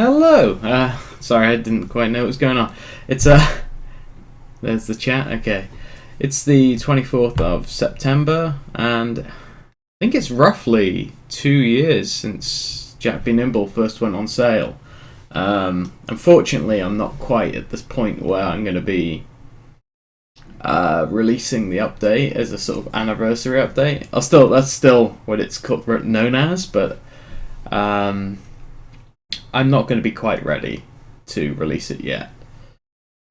Hello. Sorry, I didn't quite know what was going on. It's there's the chat. Okay, it's the 24th of September, and I think it's roughly 2 years since Jack B. Nimble first went on sale. Unfortunately, I'm not quite at this point where I'm going to be releasing the update as a sort of anniversary update. That's still what it's known as, but I'm not going to be quite ready to release it yet.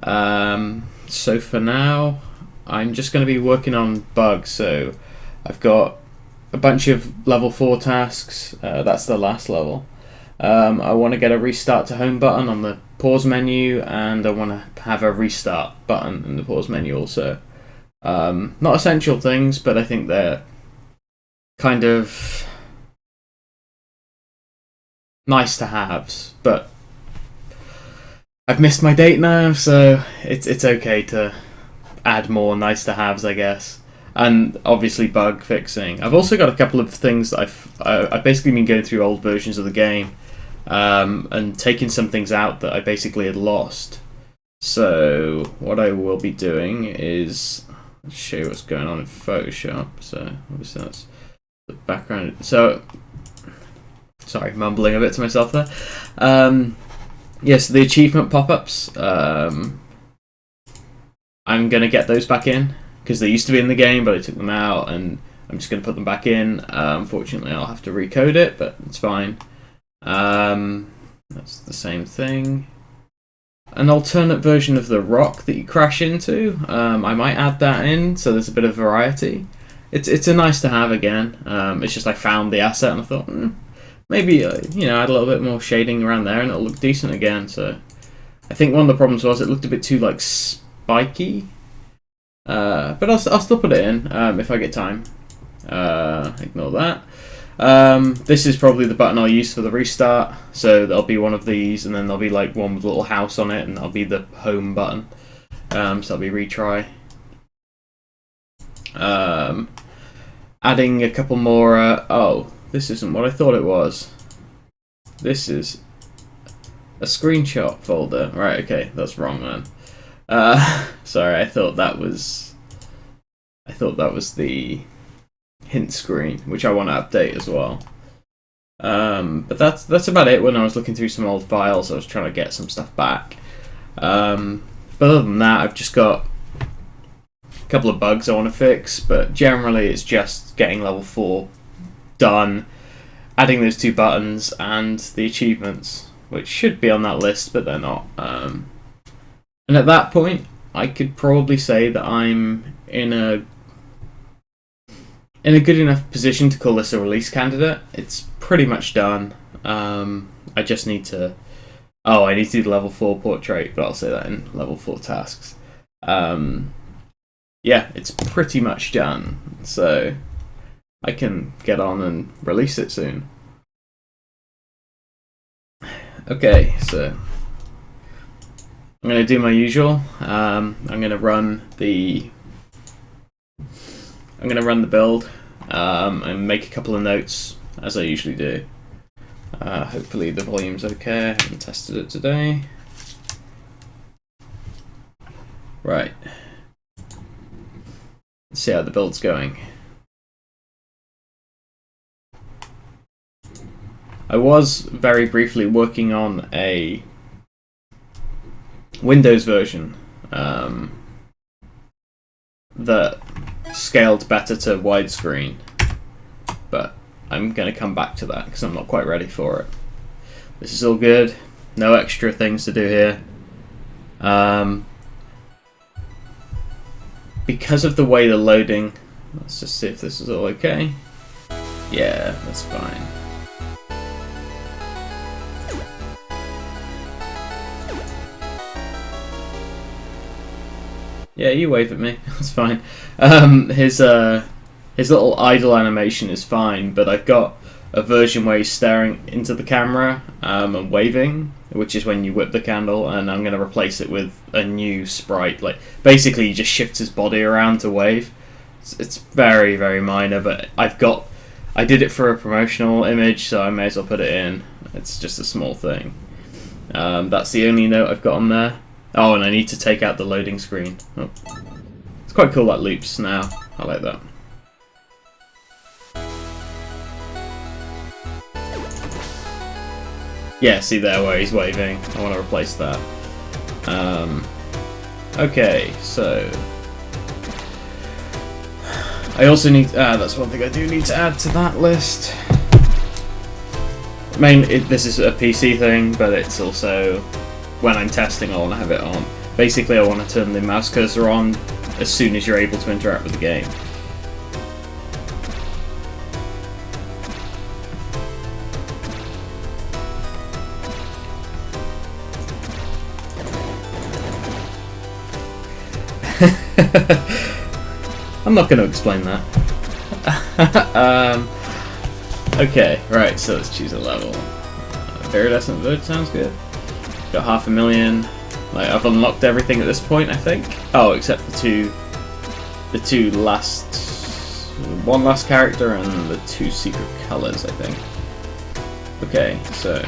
So for now, I'm just going to be working on bugs. So I've got a bunch of level 4 tasks. That's the last level. I want to get a restart to home button on the pause menu, and I want to have a restart button in the pause menu also. Not essential things, but I think they're kind of nice to haves. But I've missed my date now, so it's okay to add more nice to haves, I guess. And obviously bug fixing. I've also got a couple of things that I've basically been going through old versions of the game, and taking some things out that I basically had lost. So what I will be doing is show you what's going on in Photoshop. So obviously that's the background. So sorry, mumbling a bit to myself there. Yes, the achievement pop-ups. I'm gonna get those back in because they used to be in the game, but I took them out, and I'm just gonna put them back in. Unfortunately, I'll have to recode it, but it's fine. That's the same thing. An alternate version of the rock that you crash into. I might add that in, so there's a bit of variety. It's a nice to have again. It's just I found the asset and I thought maybe add a little bit more shading around there and it'll look decent again. So I think one of the problems was it looked a bit too like spiky. But I'll still put it in if I get time. Ignore that. This is probably the button I'll use for the restart. So there'll be one of these, and then there'll be like one with a little house on it, and that'll be the home button. So that'll be retry. Adding a couple more. Oh, this isn't what I thought it was. This is a screenshot folder. Right. Okay, that's wrong then. Sorry, I thought that was the hint screen, which I want to update as well. But that's about it. When I was looking through some old files, I was trying to get some stuff back. But other than that, I've just got a couple of bugs I want to fix, but generally it's just getting level 4 done, adding those 2 buttons, and the achievements, which should be on that list, but they're not. And at that point, I could probably say that I'm in a good enough position to call this a release candidate. It's pretty much done. I just need to... Oh, I need to do the level 4 portrait, but I'll say that in level 4 tasks. Yeah, it's pretty much done. So I can get on and release it soon. Okay, so I'm going to do my usual. I'm going to run the build and make a couple of notes as I usually do. Hopefully the volume's okay. I haven't tested it today. Right. Let's see how the build's going. I was very briefly working on a Windows version that scaled better to widescreen, but I'm going to come back to that because I'm not quite ready for it. This is all good. No extra things to do here. Because of the way the loading... Let's just see if this is all okay. Yeah, that's fine. Yeah, you wave at me. That's fine. His little idle animation is fine, but I've got a version where he's staring into the camera and waving, which is when you whip the candle, and I'm going to replace it with a new sprite. Like basically, he just shifts his body around to wave. It's very, very minor, but I did it for a promotional image, so I may as well put it in. It's just a small thing. That's the only note I've got on there. Oh, and I need to take out the loading screen. Oh. It's quite cool that loops now. I like that. Yeah, see there where he's waving. I want to replace that. Okay, so I also need. That's one thing I do need to add to that list. This is a PC thing, but it's also when I'm testing, I want to have it on. Basically, I want to turn the mouse cursor on as soon as you're able to interact with the game. I'm not going to explain that. Okay, right, so let's choose a level. Viridescent Void sounds good. Got 500,000. Like, I've unlocked everything at this point, I think. Oh, except the two last... one last character and the 2 secret colours, I think. Okay, so...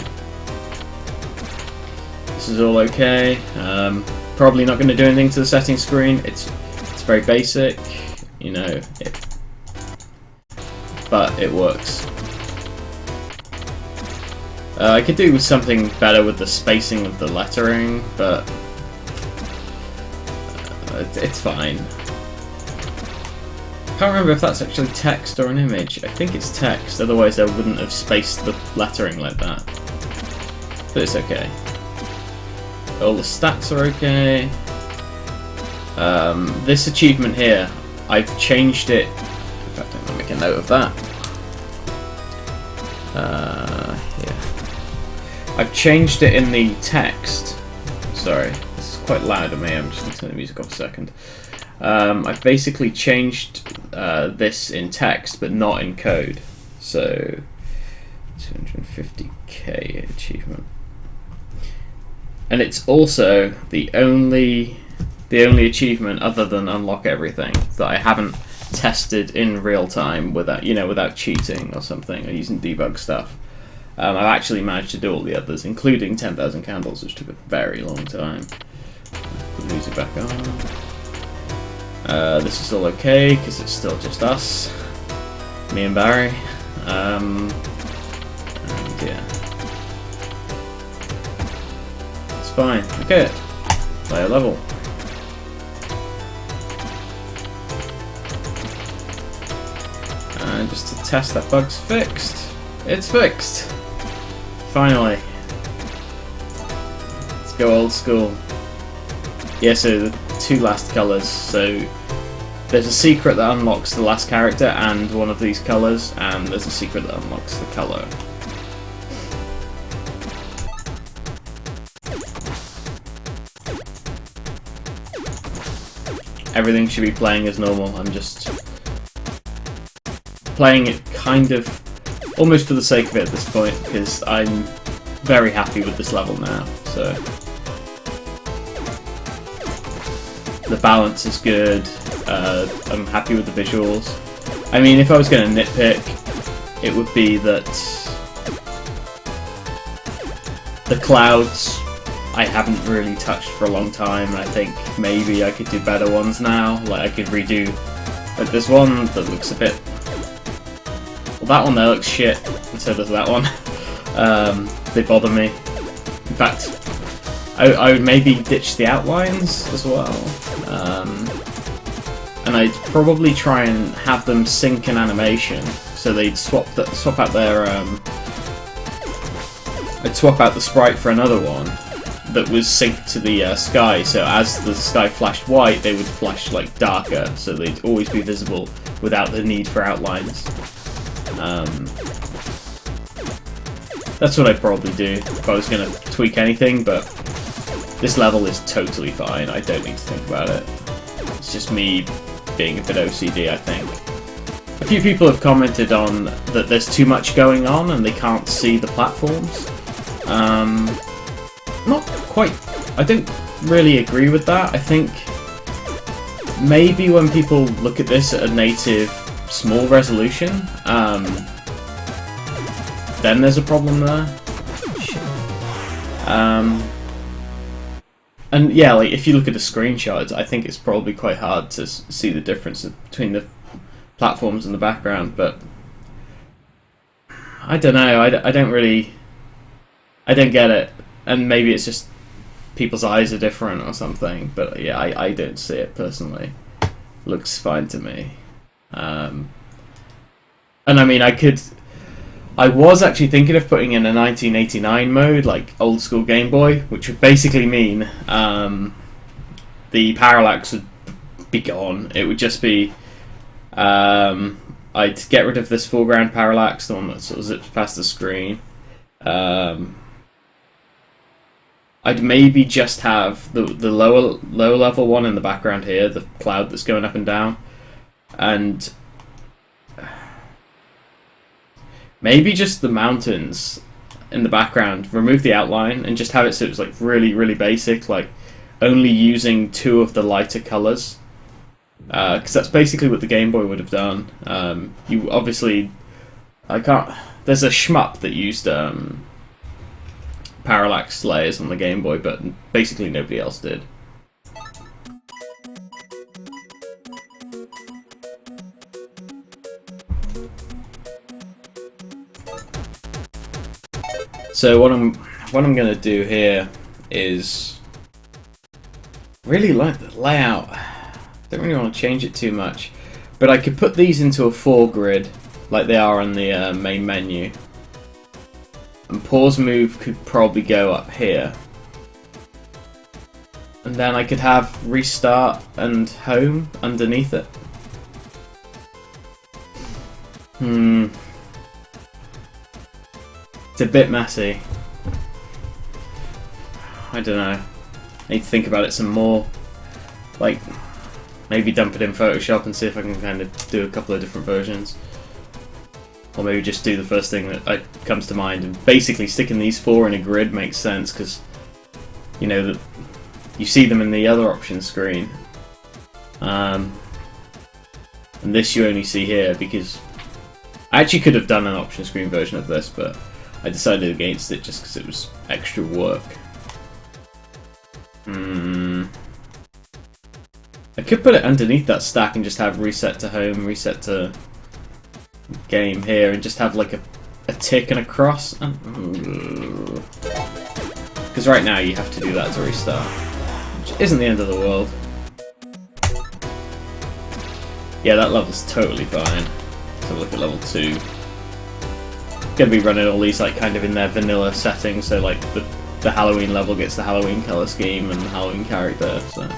this is all okay. Probably not going to do anything to the settings screen. It's very basic, you know, but it works. I could do something better with the spacing of the lettering, but it's fine. Can't remember if that's actually text or an image. I think it's text, otherwise I wouldn't have spaced the lettering like that. But it's okay. All the stats are okay. This achievement here, I've changed it. In fact, I'm going to make a note of that. Yeah. I've changed it in the text. Sorry, this is quite loud of me. I'm just going to turn the music off a second. I've basically changed this in text, but not in code. So, 250k achievement. And it's also the only achievement other than unlock everything that I haven't tested in real time without cheating or something or using debug stuff. I've actually managed to do all the others, including 10,000 candles, which took a very long time. Put the music back on. This is all okay because it's still just us, me and Barry. And yeah, it's fine. Okay, play a level. And just to test that bug's fixed. It's fixed! Finally. Let's go old school. Yeah, so the 2 last colours. So there's a secret that unlocks the last character and one of these colours, and there's a secret that unlocks the colour. Everything should be playing as normal. I'm just playing it kind of almost for the sake of it at this point, because I'm very happy with this level now. So the balance is good. I'm happy with the visuals. I mean, if I was going to nitpick, it would be that the clouds I haven't really touched for a long time, and I think maybe I could do better ones now. Like, I could redo like this one that looks a bit... well, that one there looks shit, and so does that one. They bother me. In fact, I would maybe ditch the outlines as well. And I'd probably try and have them sync an animation, so they'd swap out their I'd swap out the sprite for another one that was synced to the sky, so as the sky flashed white, they would flash like darker, so they'd always be visible without the need for outlines. That's what I'd probably do if I was going to tweak anything, but this level is totally fine. I don't need to think about it. It's just me being a bit OCD, I think. A few people have commented on that there's too much going on and they can't see the platforms. Not quite. I don't really agree with that. I think maybe when people look at this at a native small resolution, then there's a problem there. And yeah, like if you look at the screenshots, I think it's probably quite hard to see the difference between the platforms in the background, but I don't know, I don't get it, and maybe it's just people's eyes are different or something, but yeah, I don't see it personally. Looks fine to me. And I mean, I was actually thinking of putting in a 1989 mode, like old school Game Boy, which would basically mean the parallax would be gone. It would just be I'd get rid of this foreground parallax, the one that sort of zips past the screen. I'd maybe just have the lower level one in the background here, the cloud that's going up and down, and maybe just the mountains in the background, remove the outline and just have it so it's like really, really basic, like only using 2 of the lighter colours. Because that's basically what the Game Boy would have done. You obviously... There's a shmup that used parallax layers on the Game Boy, but basically nobody else did. So what I'm gonna do here is really like the layout. Don't really want to change it too much, but I could put these into a foregrid like they are on the main menu, and pause move could probably go up here, and then I could have restart and home underneath it. It's a bit messy. I don't know. I need to think about it some more. Like, maybe dump it in Photoshop and see if I can kind of do a couple of different versions. Or maybe just do the first thing that comes to mind. And basically sticking these 4 in a grid makes sense because, you know, that you see them in the other options screen. And this you only see here because I actually could have done an option screen version of this, but I decided against it just because it was extra work. I could put it underneath that stack and just have reset to home, reset to game here, and just have like a tick and a cross. Because right now you have to do that to restart, which isn't the end of the world. Yeah, that level's totally fine. Let's have a look at level 2. Gonna be running all these like kind of in their vanilla settings, so like the Halloween level gets the Halloween color scheme and the Halloween character. So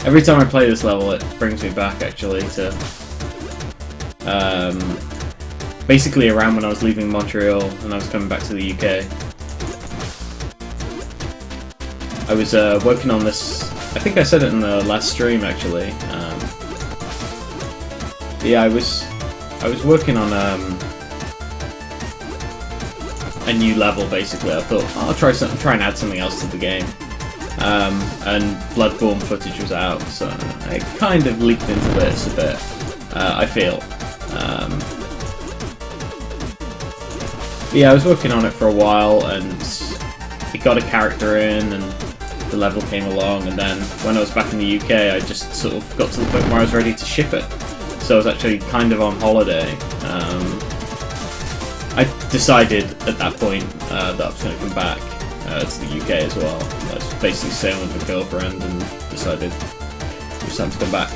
every time I play this level, it brings me back actually to basically around when I was leaving Montreal and I was coming back to the UK. I was working on this. I think I said it in the last stream actually. Yeah, I was working on a new level basically. I thought I'll try and add something else to the game. And Bloodborne footage was out, so I kind of leaked into this a bit. I feel. Yeah, I was working on it for a while, and it got a character in, and the level came along, and then when I was back in the UK, I just sort of got to the point where I was ready to ship it. So I was actually kind of on holiday. I decided at that point that I was going to come back to the UK as well. I was basically staying with my girlfriend and decided it was time to come back.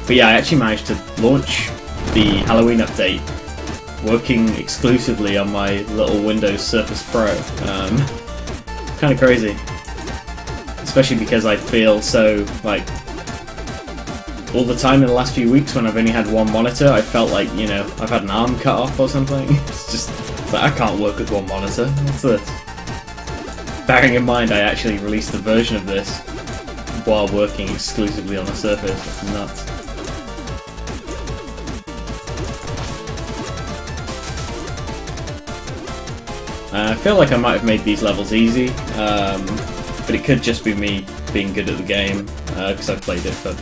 But yeah, I actually managed to launch the Halloween update working exclusively on my little Windows Surface Pro. Kind of crazy. Especially because I feel so, like, all the time in the last few weeks when I've only had one monitor, I felt like, you know, I've had an arm cut off or something. It's just, like, I can't work with one monitor. What's this? Bearing in mind I actually released a version of this while working exclusively on the Surface. That's nuts. I feel like I might have made these levels easy, but it could just be me being good at the game, because I've played it for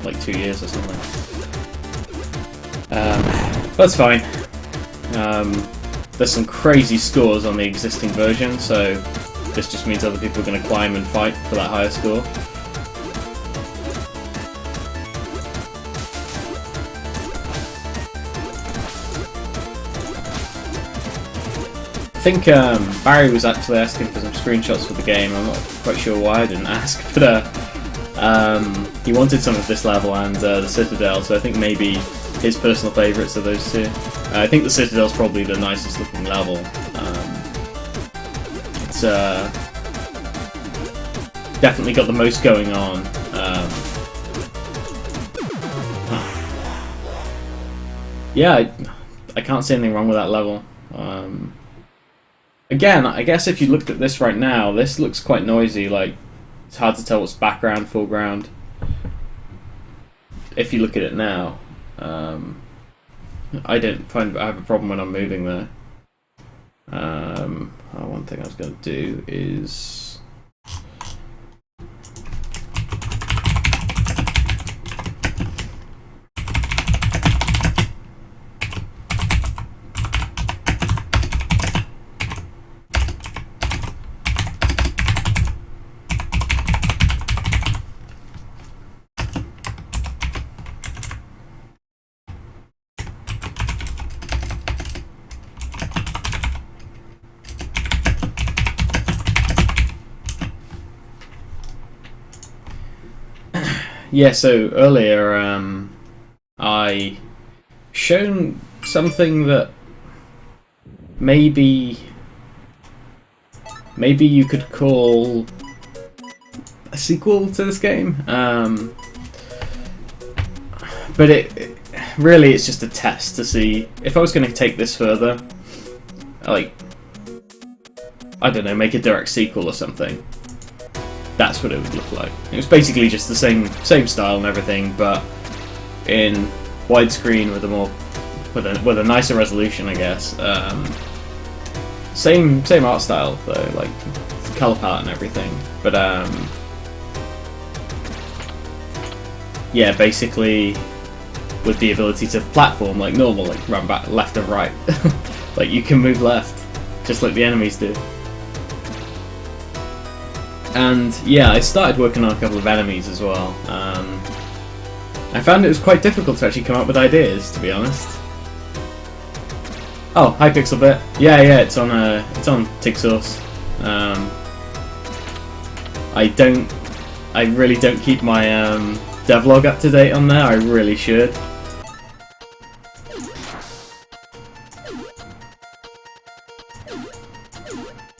like 2 years or something. That's fine. there's some crazy scores on the existing version, so this just means other people are going to climb and fight for that higher score. I think Barry was actually asking for some screenshots for the game. I'm not quite sure why I didn't ask, but he wanted some of this level and the Citadel, so I think maybe his personal favourites are those two. I think the Citadel's probably the nicest looking level. It's definitely got the most going on. Yeah, I can't see anything wrong with that level. Again, I guess if you looked at this right now, this looks quite noisy, like it's hard to tell what's background, foreground. If you look at it now, I don't find I have a problem when I'm moving there. One thing I was going to do is... Yeah, so earlier I shown something that maybe you could call a sequel to this game, but it really it's just a test to see if I was going to take this further, like I don't know, make a direct sequel or something. That's what it would look like. It was basically just the same style and everything, but in widescreen with a nicer resolution, I guess. Same art style though, like color palette and everything. But yeah, basically with the ability to platform like normal, like run back left and right. Like you can move left, just like the enemies do. And yeah, I started working on a couple of enemies as well. I found it was quite difficult to actually come up with ideas, to be honest. Oh, hi Pixelbit. Yeah, it's on TigSource. I really don't keep my devlog up to date on there. I really should.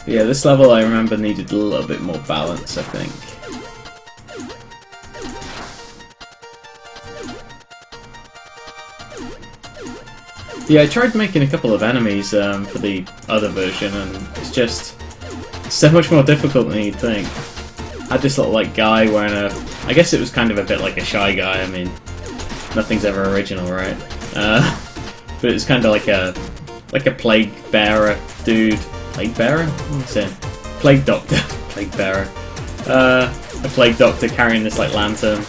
Yeah, this level I remember needed a little bit more balance, I think. Yeah, I tried making a couple of enemies for the other version, and it's just so much more difficult than you'd think. I had this little like guy wearing a... I guess it was kind of a bit like a Shy Guy. I mean, nothing's ever original, right? But it's kind of like a plague bearer dude. Plague bearer? What's it? Plague doctor. Plague bearer. A plague doctor carrying this like lantern.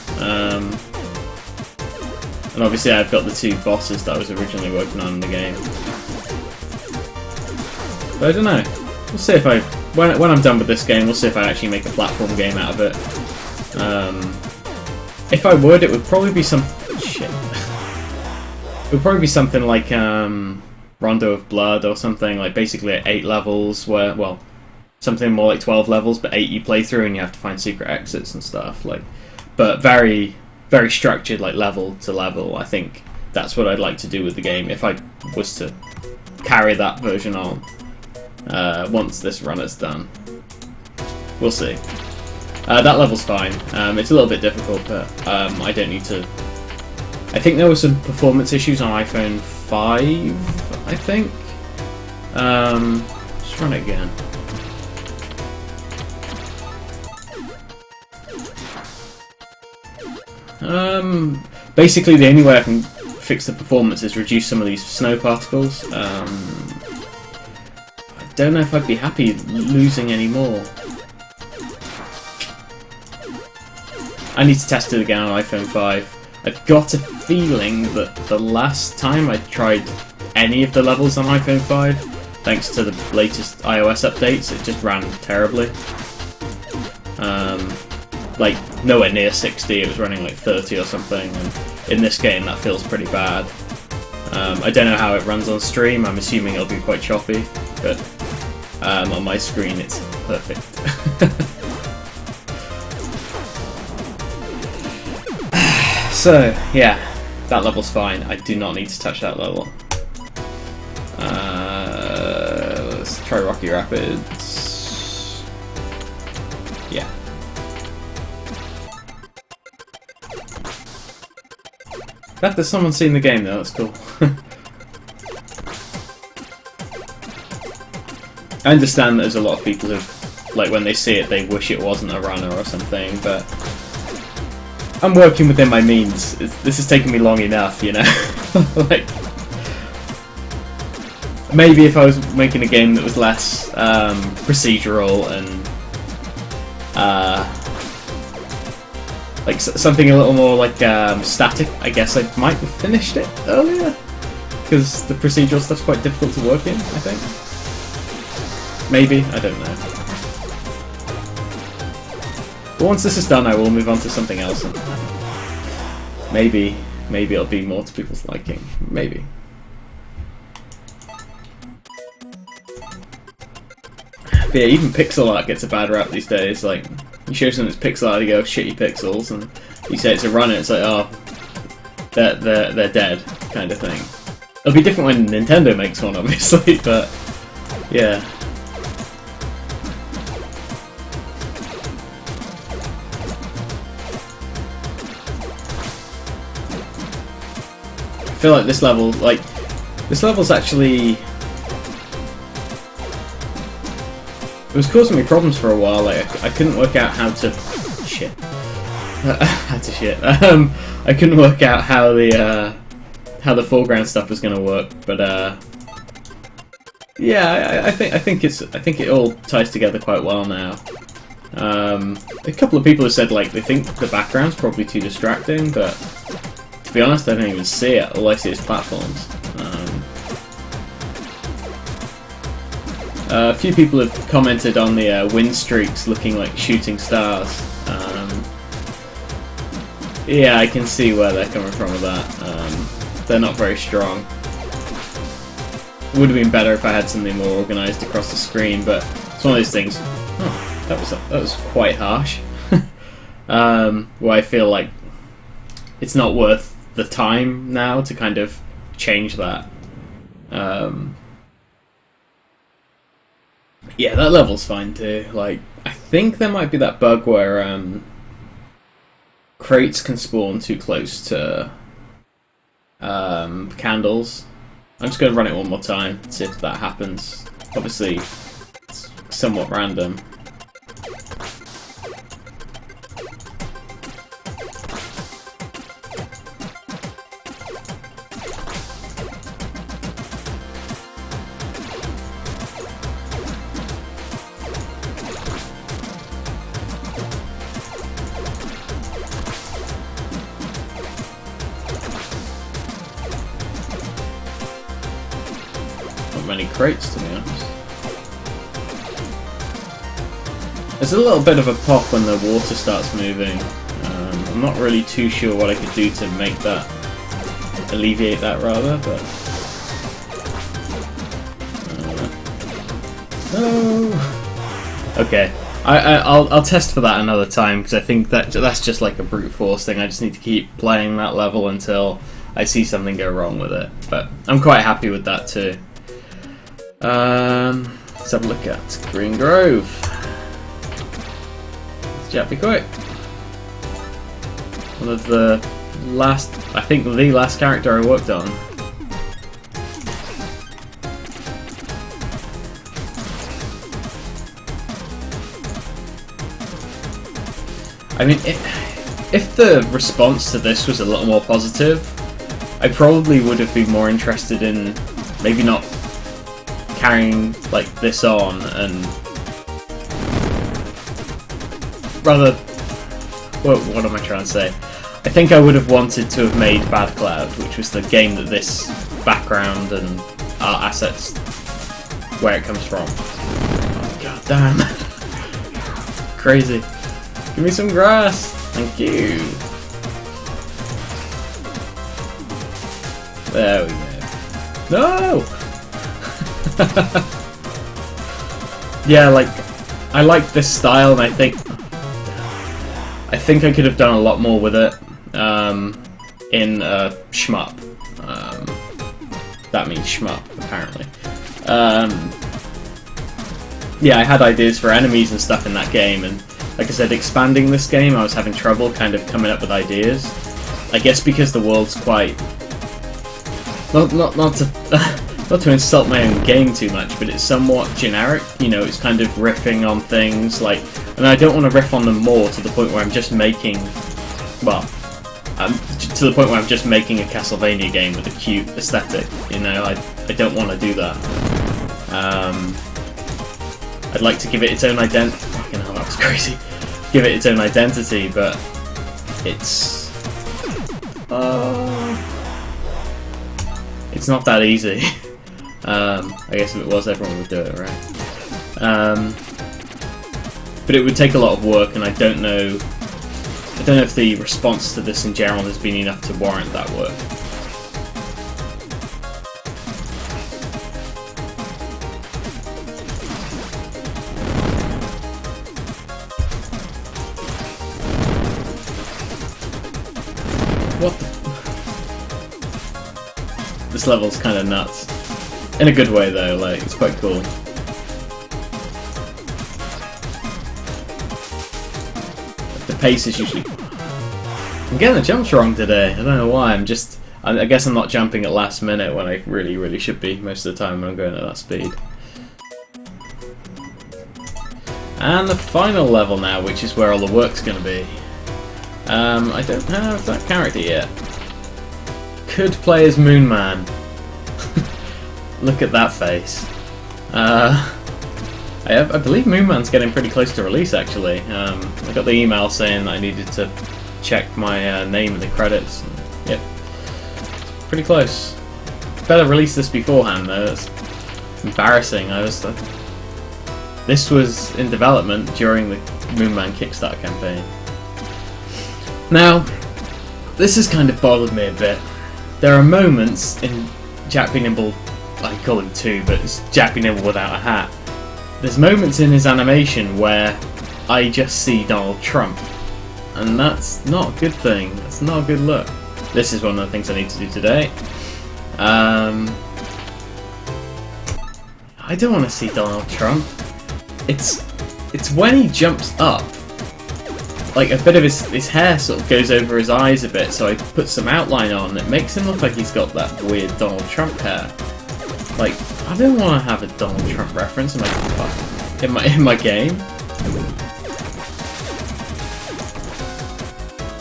And obviously I've got the two bosses that I was originally working on in the game. But I don't know. We'll see if when I'm done with this game, we'll see if I actually make a platform game out of it. If I would, it would probably be some... Shit. It would probably be something like Rondo of Blood or something, like basically at 8 levels where, well, something more like 12 levels, but 8 you play through and you have to find secret exits and stuff, like, but very, very structured, like level to level. I think that's what I'd like to do with the game if I was to carry that version on once this run is done. We'll see. That level's fine. It's a little bit difficult, but I don't need to... I think there were some performance issues on iPhone 5, I think. Just run it again. Basically the only way I can fix the performance is reduce some of these snow particles. I don't know if I'd be happy losing any more. I need to test it again on iPhone 5. I've got a feeling that the last time I tried any of the levels on iPhone 5, thanks to the latest iOS updates, it just ran terribly. Like, nowhere near 60, it was running like 30 or something, and in this game that feels pretty bad. I don't know how it runs on stream, I'm assuming it'll be quite choppy, but on my screen it's perfect. So, yeah, that level's fine. I do not need to touch that level. Let's try Rocky Rapids. Yeah. Glad there's someone seen the game though, that's cool. I understand that there's a lot of people who, like, when they see it, they wish it wasn't a runner or something, but I'm working within my means. This has taken me long enough, you know? Like, maybe if I was making a game that was less procedural and like something a little more like static, I guess I might have finished it earlier, because the procedural stuff's quite difficult to work in, I think. Maybe, I don't know. But once this is done, I will move on to something else. And maybe it'll be more to people's liking. Maybe. But yeah, even pixel art gets a bad rap these days. Like, you show someone it's pixel art, you go, shitty pixels, and you say it's a runner, it's like, oh, they're dead, kind of thing. It'll be different when Nintendo makes one, obviously, but yeah. I feel like this level's actually, it was causing me problems for a while. Like I couldn't work out how to I couldn't work out how the foreground stuff was gonna work, but yeah, I think it all ties together quite well now. A couple of people have said like they think the background's probably too distracting, but to be honest, I don't even see it. All I see is platforms. A few people have commented on the wind streaks looking like shooting stars. Yeah, I can see where they're coming from with that. They're not very strong. Would have been better if I had something more organised across the screen, but it's one of those things. Oh, that was quite harsh. Where I feel like it's not worth the time now to kind of change that. Yeah, that level's fine too. Like, I think there might be that bug where crates can spawn too close to candles. I'm just going to run it one more time, see if that happens. Obviously, it's somewhat random. Many crates, to be honest. There's a little bit of a pop when the water starts moving. I'm not really too sure what I could do to make that, alleviate that rather, but no. Okay, I'll test for that another time, because I think that's just like a brute force thing. I just need to keep playing that level until I see something go wrong with it. But I'm quite happy with that too. Let's have a look at Green Grove. Let's chat be quick. One of the last, I think the last character I worked on. I mean, if the response to this was a little more positive, I probably would have been more interested in maybe not carrying like this on, and rather, what am I trying to say? I think I would have wanted to have made Bad Cloud, which was the game that this background and art assets where it comes from. Oh, god damn. Crazy. Give me some grass. Thank you. There we go. No! Yeah, like, I like this style, and I think I could have done a lot more with it in shmup. That means shmup, apparently. Yeah, I had ideas for enemies and stuff in that game, and like I said, expanding this game, I was having trouble kind of coming up with ideas. I guess because the world's quite not to not to insult my own game too much, but it's somewhat generic. You know, it's kind of riffing on things like, and I don't want to riff on them more to the point where I'm just making, well, to the point where I'm just making a Castlevania game with a cute aesthetic. You know, I don't want to do that. I'd like to give it its own identity. Fucking hell, that was crazy. Give it its own identity, but it's not that easy. I guess if it was, everyone would do it, right? But it would take a lot of work, and I don't know if the response to this in general has been enough to warrant that work. What the? This level's kind of nuts. In a good way, though, like, it's quite cool. The pace is usually... I'm getting the jumps wrong today. I don't know why. I guess I'm not jumping at last minute when I really should be most of the time when I'm going at that speed. And the final level now, which is where all the work's going to be. I don't have that character yet. Could play as Moonan. Look at that face. I believe Moonman's getting pretty close to release, actually. I got the email saying I needed to check my name in the credits. Yep. Pretty close. Better release this beforehand, though. It's embarrassing. This was in development during the Moonman Kickstarter campaign. Now, this has kind of bothered me a bit. There are moments in Jack B. Nimble, I call him 2, but it's Jack B. Nimble without a hat. There's moments in his animation where I just see Donald Trump, and that's not a good thing. That's not a good look. This is one of the things I need to do today. I don't want to see Donald Trump. It's when he jumps up, like a bit of his hair sort of goes over his eyes a bit, so I put some outline on. It makes him look like he's got that weird Donald Trump hair. Like, I don't want to have a Donald Trump reference in my game.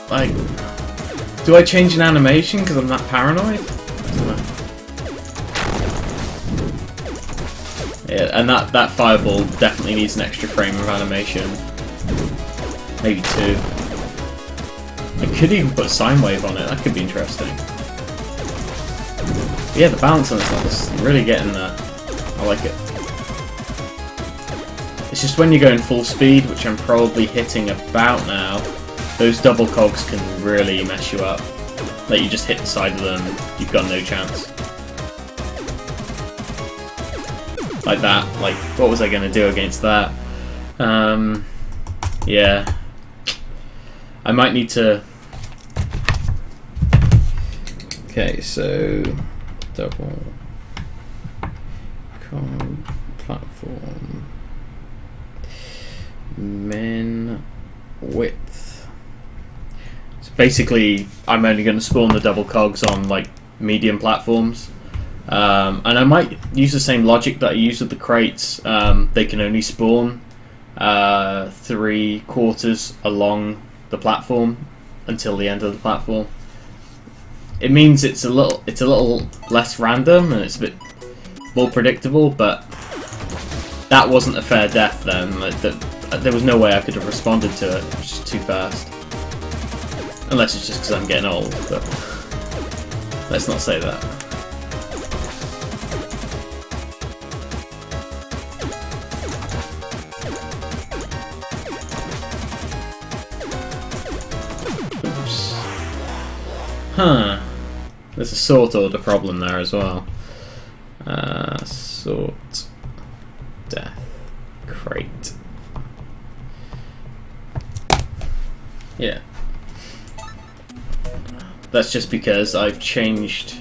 Like, do I change an animation because I'm that paranoid? I don't know. Yeah, and that fireball definitely needs an extra frame of animation. Maybe 2. I could even put a sine wave on it. That could be interesting. Yeah, the balance on this level's really getting there. I like it. It's just when you're going full speed, which I'm probably hitting about now, those double cogs can really mess you up. Like, you just hit the side of them, you've got no chance. Like that. Like, what was I going to do against that? Yeah. I might need to... Okay, so... Double cog platform min width. So basically, I'm only going to spawn the double cogs on like medium platforms, and I might use the same logic that I used with the crates. They can only spawn 3/4 along the platform until the end of the platform. It means it's a little less random and it's a bit more predictable, but that wasn't a fair death then. Like, there was no way I could have responded to it. It was just too fast. Unless it's just because I'm getting old, but let's not say that. Huh. There's a sort order problem there as well. Sort. Death. Crate. Yeah. That's just because I've changed...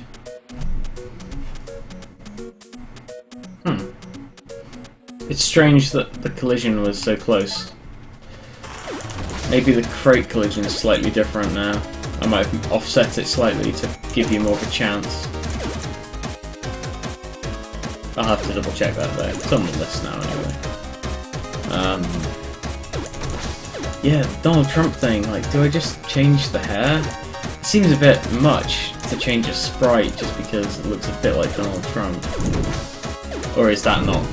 It's strange that the collision was so close. Maybe the crate collision is slightly different now. I might have offset it slightly to give you more of a chance. I'll have to double check that though. It's on the list now anyway. Yeah, the Donald Trump thing, like, do I just change the hair? It seems a bit much to change a sprite just because it looks a bit like Donald Trump. Or is that not?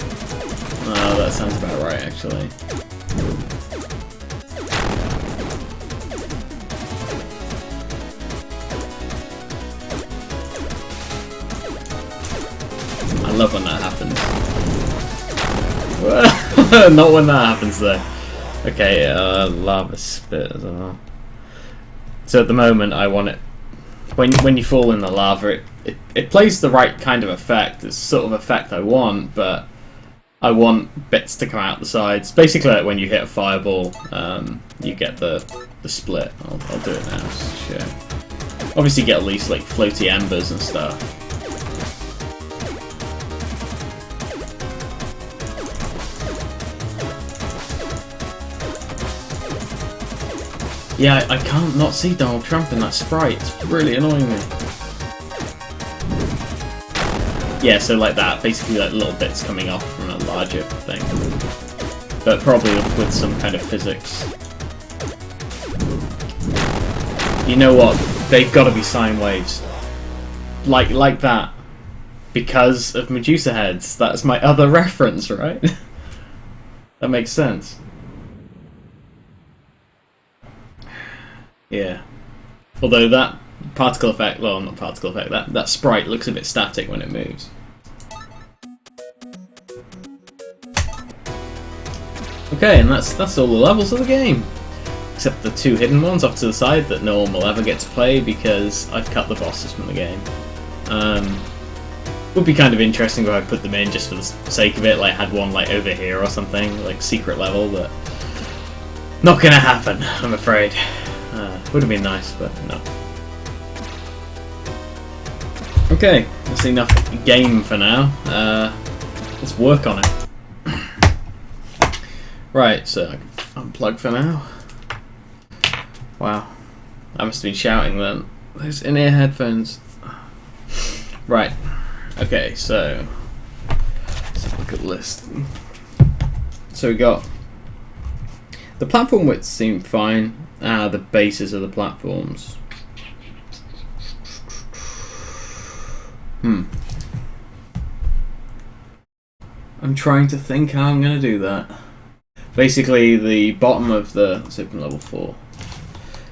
Oh, that sounds about right actually. I love when that happens. Not when that happens though. Okay, lava spit as well. So at the moment I want it... When you fall in the lava, it plays the right kind of effect. It's the sort of effect I want, but I want bits to come out the sides. Basically like when you hit a fireball, you get the split. I'll do it now, sure. Obviously you get at least like floaty embers and stuff. Yeah, I can't not see Donald Trump in that sprite. It's really annoying me. Yeah, so like that, basically like little bits coming off from a larger thing. But probably with some kind of physics. You know what? They've got to be sine waves. Like that. Because of Medusa heads. That's my other reference, right? That makes sense. Yeah. Although that particle effect, well, not particle effect, that sprite looks a bit static when it moves. Okay, and that's all the levels of the game. Except the two hidden ones off to the side that no one will ever get to play because I've cut the bosses from the game. Would be kind of interesting if I put them in just for the sake of it, like had one like over here or something, like secret level, but not gonna happen, I'm afraid. Would have been nice, but no. Okay, that's enough game for now. Let's work on it. Right, so I can unplug for now. Wow, I must have been shouting then. Those in-ear headphones. Right, okay, so let's have a look at the list. So we got the platform widths seem fine. The bases of the platforms. I'm trying to think how I'm going to do that. Basically, the bottom of the... Let's open level 4.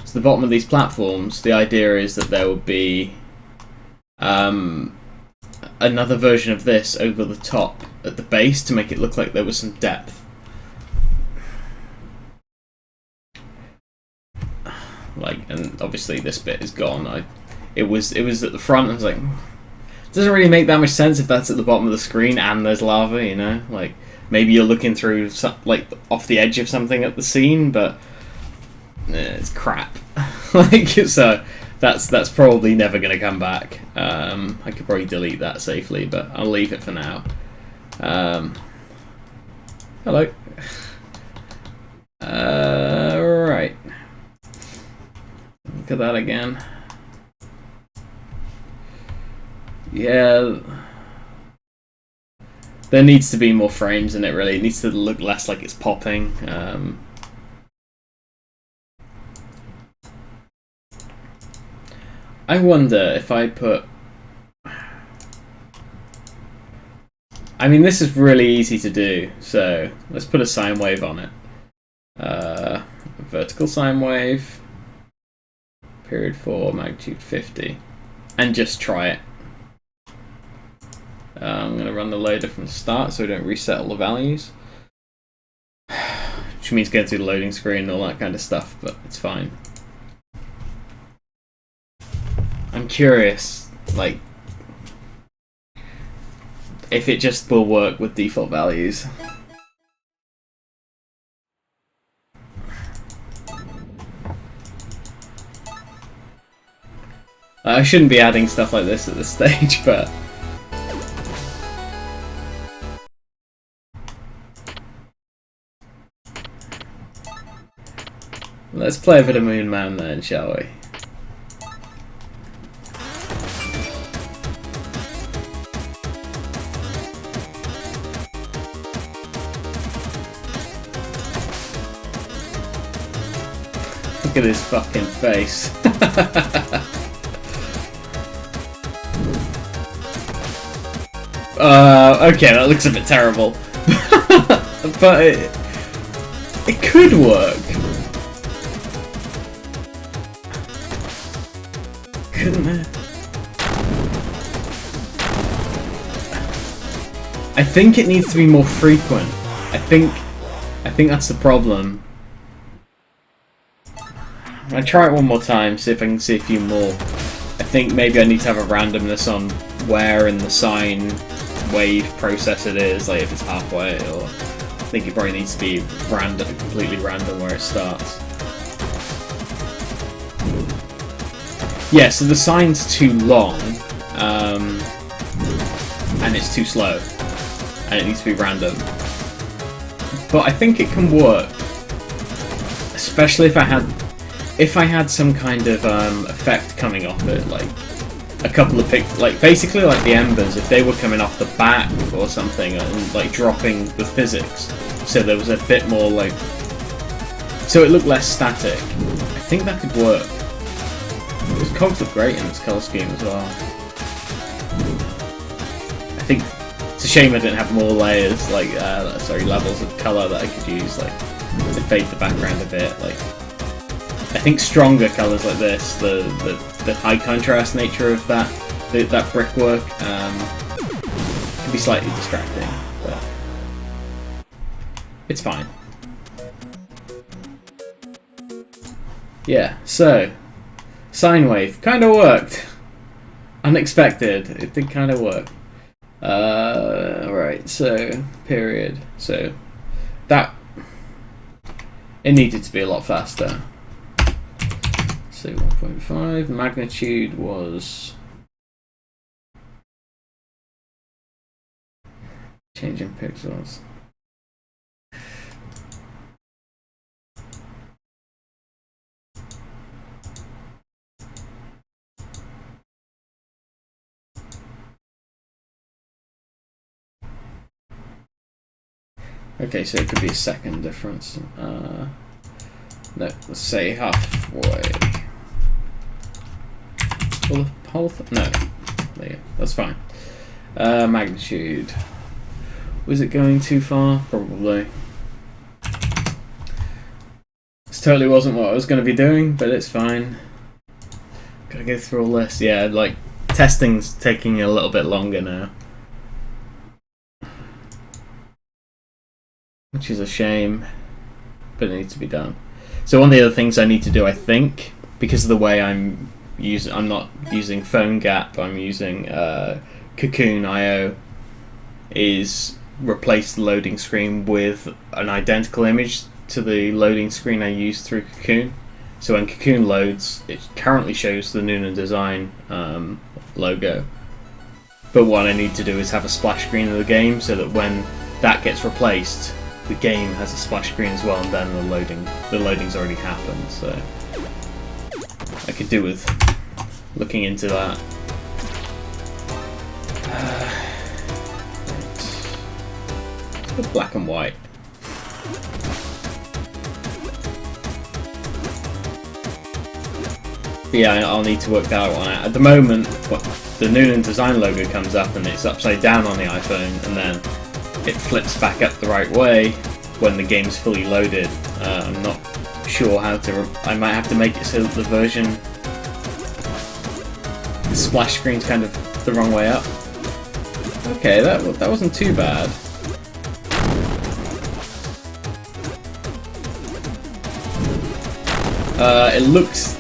So the bottom of these platforms, the idea is that there would be another version of this over the top at the base to make it look like there was some depth. Like, and obviously this bit is gone. It was at the front. I was like, it doesn't really make that much sense if that's at the bottom of the screen and there's lava, you know. Like maybe you're looking through like off the edge of something at the scene, but it's crap. Like so, that's probably never gonna come back. I could probably delete that safely, but I'll leave it for now. Hello. Right. Look at that again. Yeah. There needs to be more frames in it, really. It needs to look less like it's popping. I wonder if I put... I mean, this is really easy to do, so let's put a sine wave on it. A vertical sine wave. Period 4, magnitude 50. And just try it. I'm going to run the loader from the start so we don't reset all the values. Which means going through the loading screen and all that kind of stuff, but it's fine. curious, like, if it just will work with default values. I shouldn't be adding stuff like this at this stage, but... let's play a bit of Moon Man then, shall we? Look at his fucking face. Okay, that looks a bit terrible. But it could work. Couldn't it? I think it needs to be more frequent. I think that's the problem. I'll try it one more time, see if I can see a few more. I think maybe I need to have a randomness on where in the sine wave process it is, like if it's halfway, or I think it probably needs to be random, completely random where it starts. Yeah, so the sine's too long, and it's too slow, and it needs to be random. But I think it can work, especially if I had some kind of effect coming off it, like a couple of basically like the embers, if they were coming off the back or something and like dropping the physics, so there was a bit more like, so it looked less static. I think that could work. Those cogs look great in this colour scheme as well. I think it's a shame I didn't have more layers, like levels of colour that I could use, like to fade the background a bit. Like I think stronger colours like this, the high contrast nature of that brickwork, can be slightly distracting, but it's fine. Yeah, so sine wave kind of worked. Unexpected. It did kind of work. Right. So period. So that it needed to be a lot faster. Say 1.5. Magnitude was changing pixels. Okay, so it could be a second difference. No, let's say halfway. Well, the whole no, there you go. That's fine. Magnitude. Was it going too far? Probably. This totally wasn't what I was going to be doing, but it's fine. Gotta go through all this. Yeah, like testing's taking a little bit longer now, which is a shame, but it needs to be done. So one of the other things I need to do, I think, because of the way I'm not using PhoneGap, I'm using Cocoon.io, is replace the loading screen with an identical image to the loading screen I used through Cocoon. So when Cocoon loads, it currently shows the Noonan Design logo. But what I need to do is have a splash screen of the game so that when that gets replaced, the game has a splash screen as well, and then the loading's already happened. So I could do with looking into that. Black and white. But yeah, I'll need to work that one out. At the moment, the Noonan Design logo comes up and it's upside down on the iPhone, and then it flips back up the right way when the game's fully loaded. I'm not sure how to. I might have to make it so that the splash screen's kind of the wrong way up. Okay, that wasn't too bad.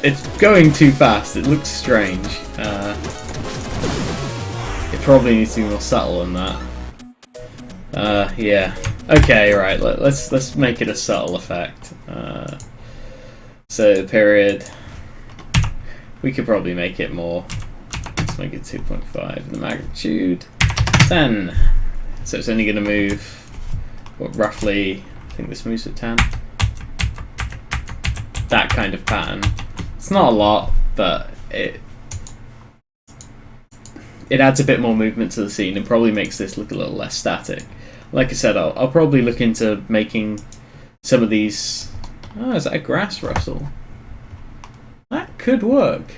It's going too fast. It looks strange. It probably needs to be more subtle than that. Yeah. Okay, right. Let's make it a subtle effect. So the period. We could probably make it more. Let's make it 2.5. And the magnitude 10. So it's only going to move. What, roughly? I think this moves at 10. That kind of pattern. It's not a lot, but it adds a bit more movement to the scene and probably makes this look a little less static. Like I said, I'll probably look into making some of these. Oh, is that a grass rustle? That could work.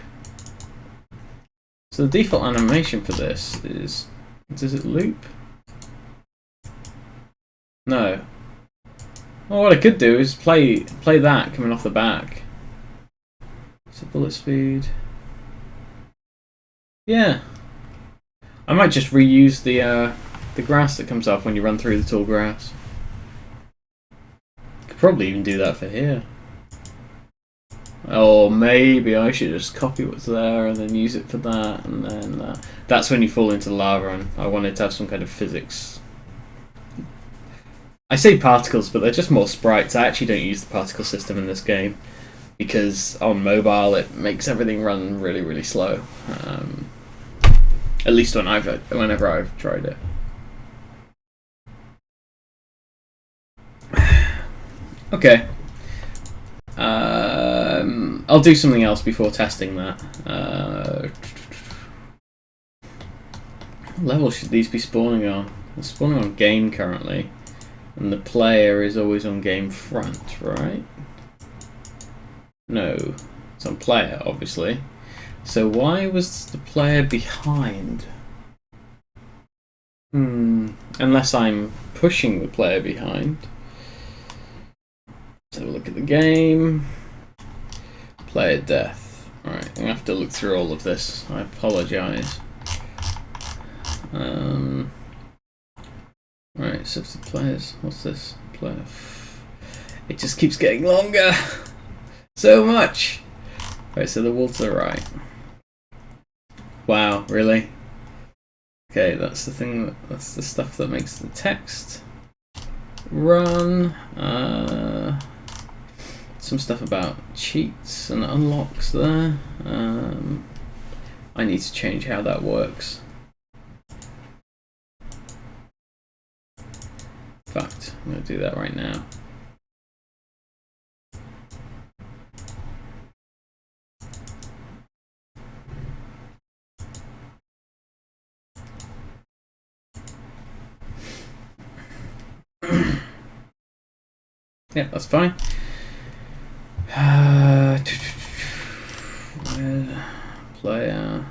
So the default animation for this is, does it loop? No. Well, what I could do is play that coming off the back. So bullet speed. Yeah. I might just reuse the grass that comes off when you run through the tall grass. Could probably even do that for here. Or maybe I should just copy what's there and then use it for that, and then that's when you fall into lava, and I wanted to have some kind of physics. I say particles, but they're just more sprites. I actually don't use the particle system in this game because on mobile it makes everything run really, really slow. At least whenever I've tried it. Okay. I'll do something else before testing that. What level should these be spawning on? They're spawning on game currently. And the player is always on game front, right? No, it's on player, obviously. So why was the player behind? Unless I'm pushing the player behind. Let's have a look at the game. Player death. Alright, I'm going to have to look through all of this. I apologise. Right, substitute players. What's this? Player. It just keeps getting longer. So much. Right, so the wall to the right. Wow, really? Okay, that's the thing. That's the stuff that makes the text run. Some stuff about cheats and unlocks there. I need to change how that works. In fact, I'm going to do that right now. Yeah, that's fine. Player.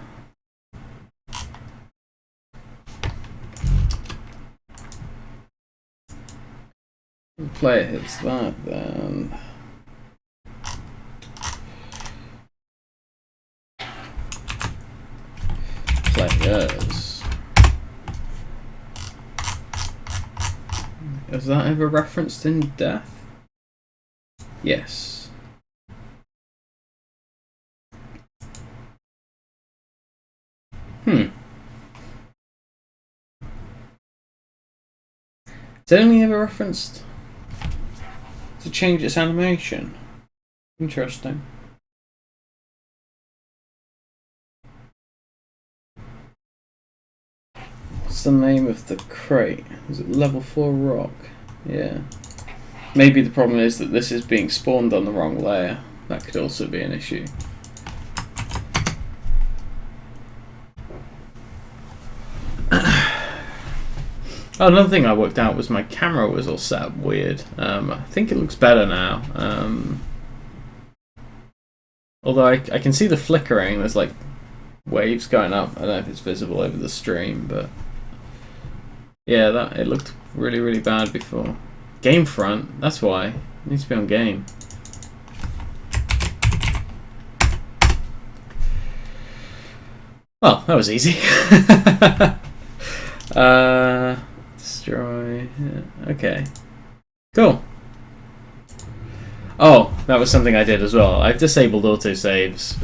Player hits that, then players. Is that ever referenced in death? Yes. Is it only ever referenced to change its animation? Interesting. What's the name of the crate? Is it level 4 rock? Yeah. Maybe the problem is that this is being spawned on the wrong layer. That could also be an issue. Oh, another thing I worked out was my camera was all set up weird. I think it looks better now. Although I can see the flickering, there's like waves going up. I don't know if it's visible over the stream, but yeah, it looked really, really bad before. Game front, that's why. It needs to be on game. Well, that was easy. Destroy. Yeah. Okay. Cool. Oh, that was something I did as well. I've disabled autosaves.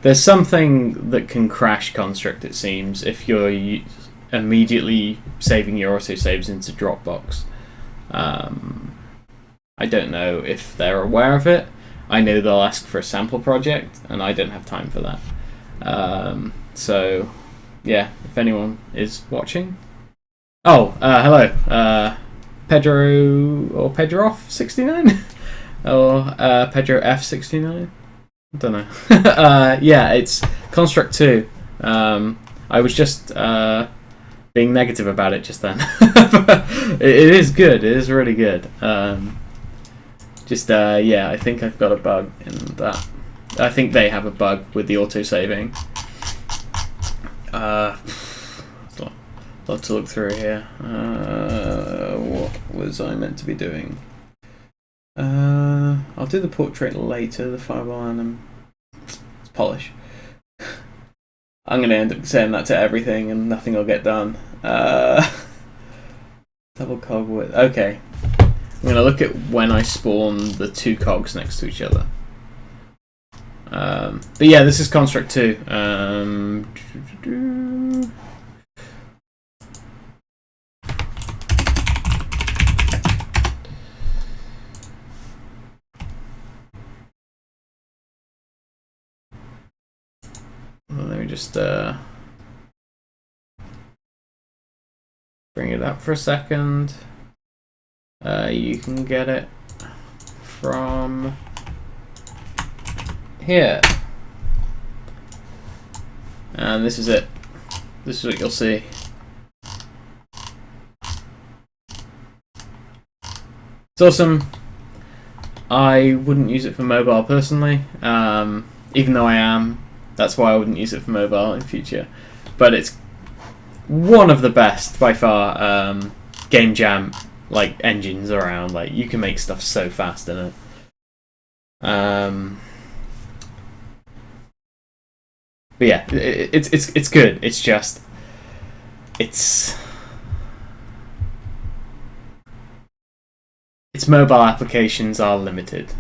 There's something that can crash Construct, it seems, if you're immediately saving your autosaves into Dropbox. I don't know if they're aware of it. I know they'll ask for a sample project, and I don't have time for that. So, yeah, if anyone is watching. Oh, hello. Pedro or Pedroff69? or Pedro F69? I don't know. Yeah, it's Construct 2. I was just being negative about it just then. it is good. It is really good. Yeah, I think I've got a bug in that. I think they have a bug with the auto-saving. Lot to look through here. What was I meant to be doing? I'll do the portrait later, the fireball anim. It's polish. I'm going to end up saying that to everything and nothing will get done. Double cog width. Okay. I'm going to look at when I spawn the two cogs next to each other. But yeah, this is Construct 2. Well, let me just bring it up for a second. You can get it from here. And this is it. This is what you'll see. It's awesome. I wouldn't use it for mobile personally, even though I am. That's why I wouldn't use it for mobile in future. But it's one of the best, by far, game jam engines around. Like, you can make stuff so fast in it. But yeah, it's good. It's just its mobile applications are limited.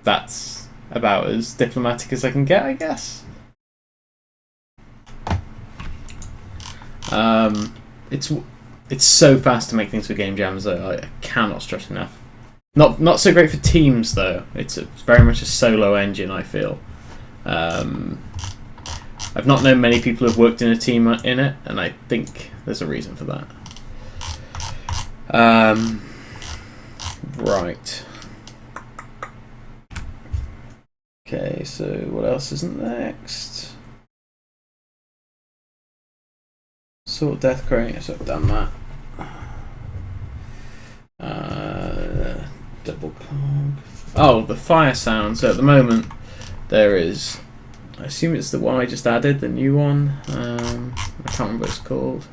That's about as diplomatic as I can get, I guess. It's so fast to make things with game jams that I cannot stress enough. Not so great for teams though. It's very much a solo engine, I feel. I've not known many people who've worked in a team in it, and I think there's a reason for that. Right. Okay, so what else isn't next? Sort Death Crate, so I've done that. Double cog. Oh, the fire sound. So at the moment, there is. I assume it's the one I just added, the new one. I can't remember what it's called.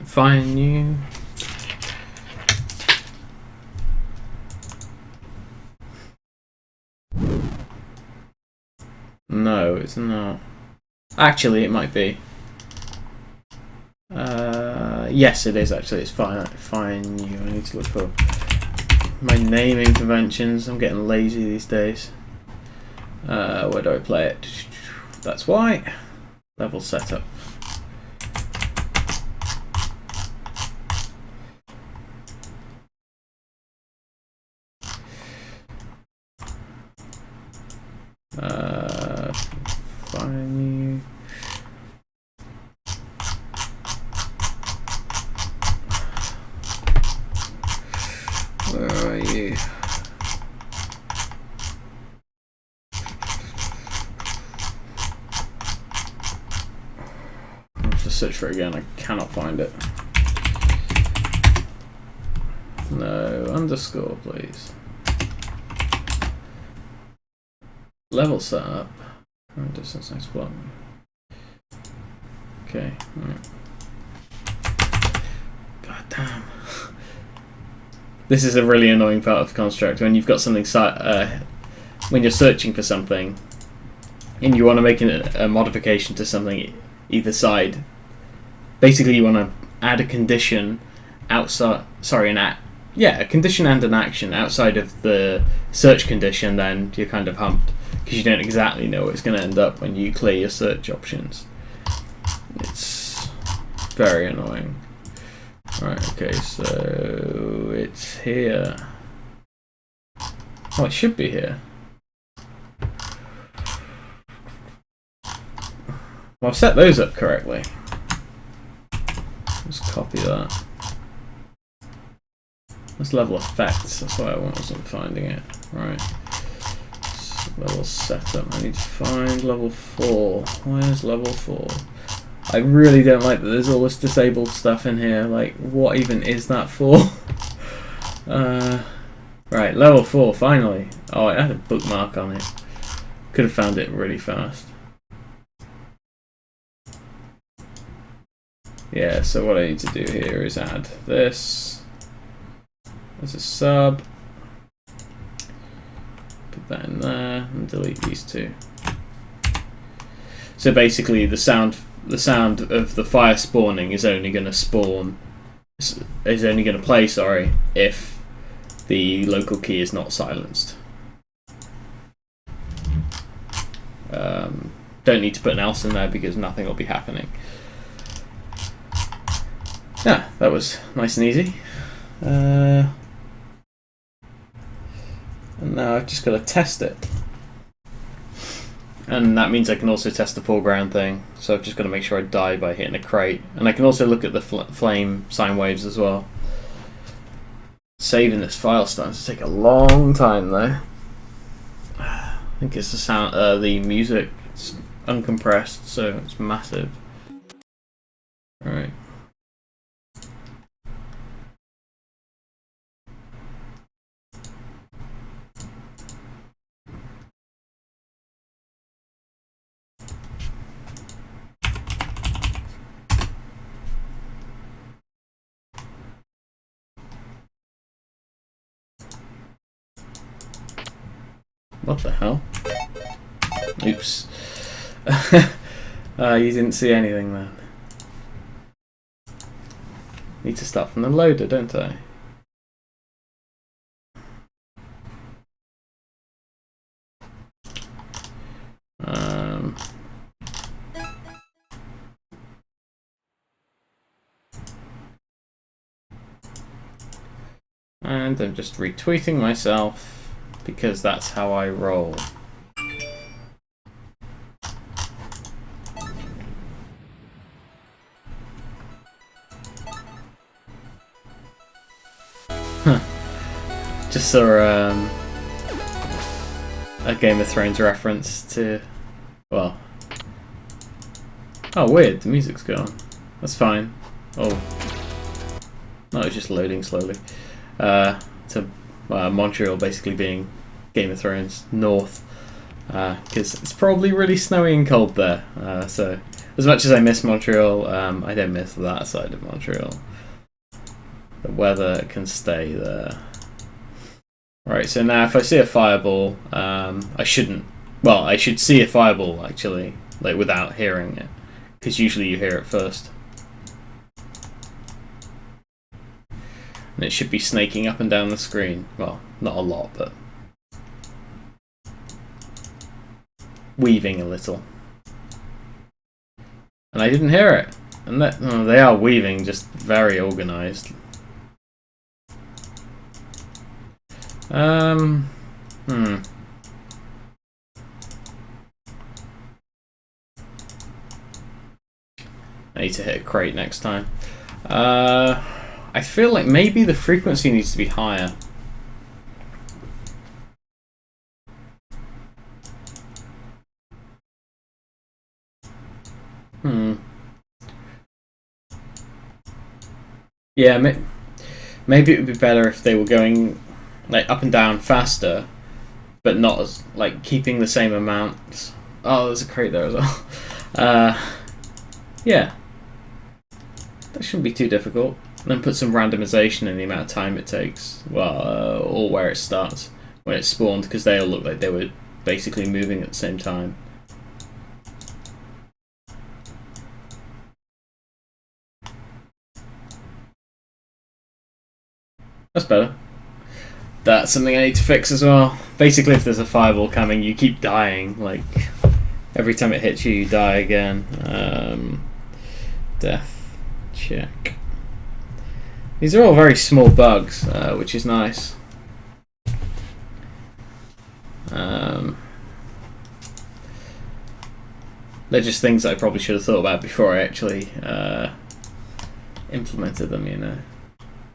Fire new. No, it's not. Actually, it might be. Yes, it is actually. It's fine. You. I need to look for my naming conventions. I'm getting lazy these days. Where do I play it? That's why. Level setup. Fine. Where are you? I have to search for it again. I cannot find it. No, underscore, please. Level setup. Distance next block. Okay. Right. God damn. This is a really annoying part of Construct when you've got something when you're searching for something and you want to make a modification to something either side basically you want to add a condition outside. Sorry, a condition and an action outside of the search condition. Then you're kind of humped because you don't exactly know what it's going to end up when you clear your search options. It's very annoying. Right, okay, so it's here. Oh, it should be here. Well, I've set those up correctly. Let's copy that. Let's level effects. That's why I wasn't finding it. Right. Level setup. I need to find level 4. Where's level 4? I really don't like that there's all this disabled stuff in here. Like, what even is that for? Right, level 4, finally. Oh, it had a bookmark on it. Could have found it really fast. Yeah, so what I need to do here is add this as a sub. Put that in there and delete these two. So basically the sound of the fire spawning is only going to play, sorry, if the local key is not silenced. Don't need to put an else in there because nothing will be happening. Yeah, that was nice and easy. And now I've just got to test it. And that means I can also test the foreground thing. So I've just got to make sure I die by hitting a crate. And I can also look at the flame sine waves as well. Saving this file starting to take a long time though. I think it's the sound, the music. It's uncompressed, so it's massive. Alright. What the hell? Oops. You didn't see anything then. Need to start from the loader, don't I? And I'm just retweeting myself because that's how I roll. Just saw a Game of Thrones reference to, well, oh weird, the music's gone. That's fine. Oh, no, it's just loading slowly. To Montreal basically being Game of Thrones North, because it's probably really snowy and cold there. So as much as I miss Montreal, I don't miss that side of Montreal. The weather can stay there. Right, so now if I see a fireball, I should see a fireball actually, like without hearing it, because usually you hear it first. And it should be snaking up and down the screen. Well, not a lot, but weaving a little. And I didn't hear it. And they are weaving, just very organised. I need to hit a crate next time. I feel like maybe the frequency needs to be higher. Yeah, maybe it would be better if they were going like up and down faster, but not as like keeping the same amount. Oh, there's a crate there as well. Yeah, that shouldn't be too difficult. And then put some randomization in the amount of time it takes, well, or where it starts when it's spawned, because they all look like they were basically moving at the same time. That's better. That's something I need to fix as well. Basically, if there's a fireball coming, you keep dying. Like, every time it hits you, you die again. Death check. These are all very small bugs, which is nice. They're just things that I probably should have thought about before I actually implemented them, you know.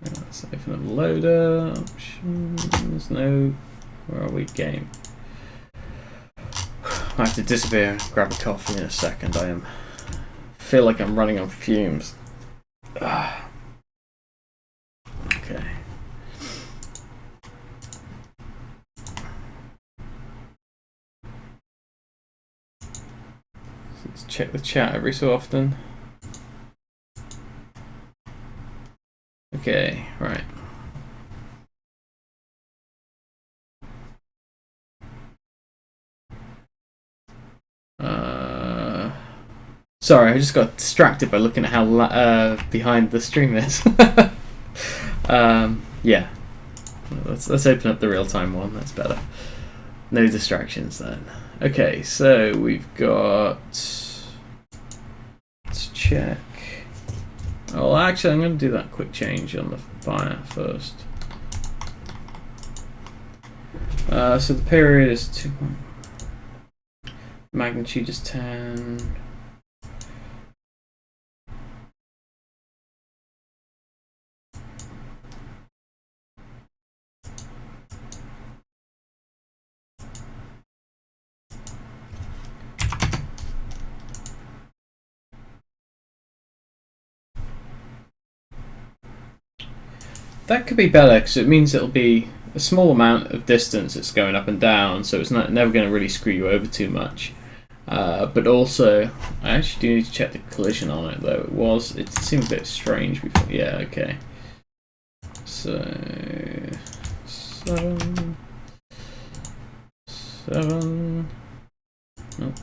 Let's open up loader, options, no, where are we, game. I have to disappear, grab a coffee in a second. I feel like I'm running on fumes. Okay. Let's check the chat every so often. Okay, right. Sorry, I just got distracted by looking at how behind the stream is. Yeah. Let's open up the real-time one. That's better. No distractions then. Okay, so we've got. Let's check. Oh, actually, I'm going to do that quick change on the fire first. So the period is 2. Magnitude is 10. That could be better because it means it'll be a small amount of distance it's going up and down, so it's never going to really screw you over too much. But also, I actually do need to check the collision on it though. It seemed a bit strange before. Yeah, okay. So 7. Nope.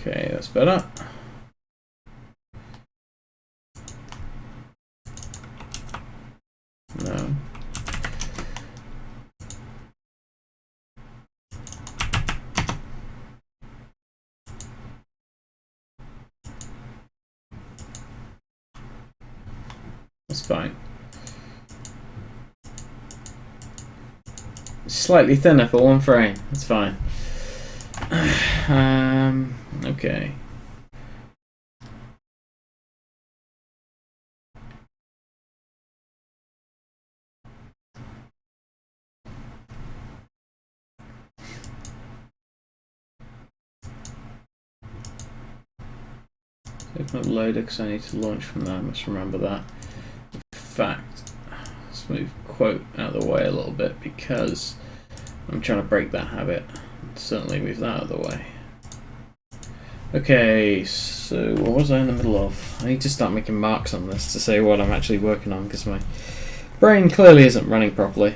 Okay, that's better. No. That's fine. Slightly thinner for one frame. That's fine. Okay. Open up loader because I need to launch from there. I must remember that. In fact, let's move quote out of the way a little bit because I'm trying to break that habit. Certainly move that out of the way. Okay, so what was I in the middle of? I need to start making marks on this to say what I'm actually working on because my brain clearly isn't running properly.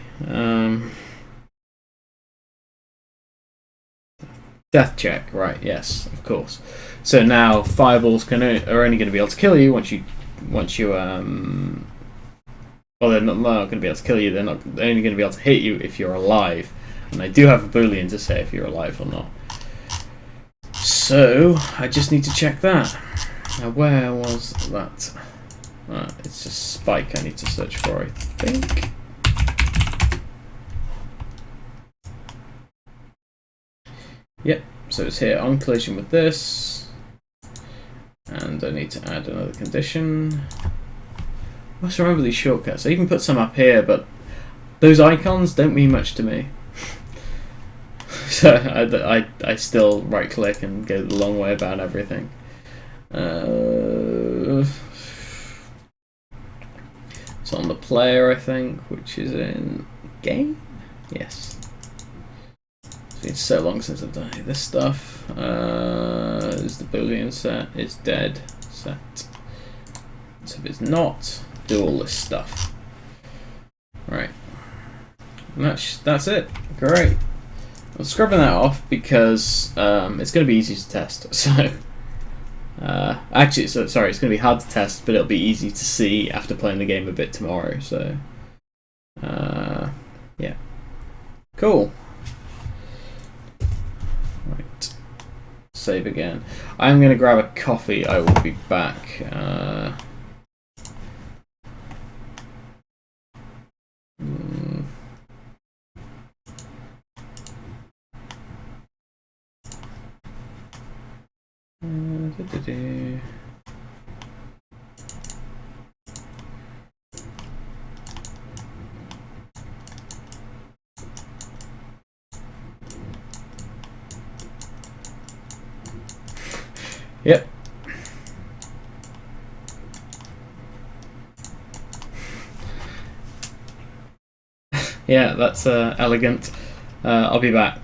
Death check, right? Yes, of course. So now fireballs are only going to be able to kill you once you well, they're not going to be able to kill you. They're only going to be able to hit you if you're alive. And I do have a boolean to say if you're alive or not. So I just need to check that. Now where was that? It's just spike I need to search for, I think. Yep, so it's here on collision with this. And I need to add another condition. I must remember these shortcuts. I even put some up here, but those icons don't mean much to me. So I still right click and go the long way about everything. It's on the player, I think, which is in game? Yes. It's been so long since I've done this stuff. Is the boolean set? It's dead set. So if it's not, do all this stuff. Right. And that's it. Great. I'm scrubbing that off because it's going to be easy to test. So, sorry, it's going to be hard to test, but it'll be easy to see after playing the game a bit tomorrow. So, yeah, cool. Right, save again. I'm going to grab a coffee. I will be back. Yep. Yeah, that's elegant. I'll be back.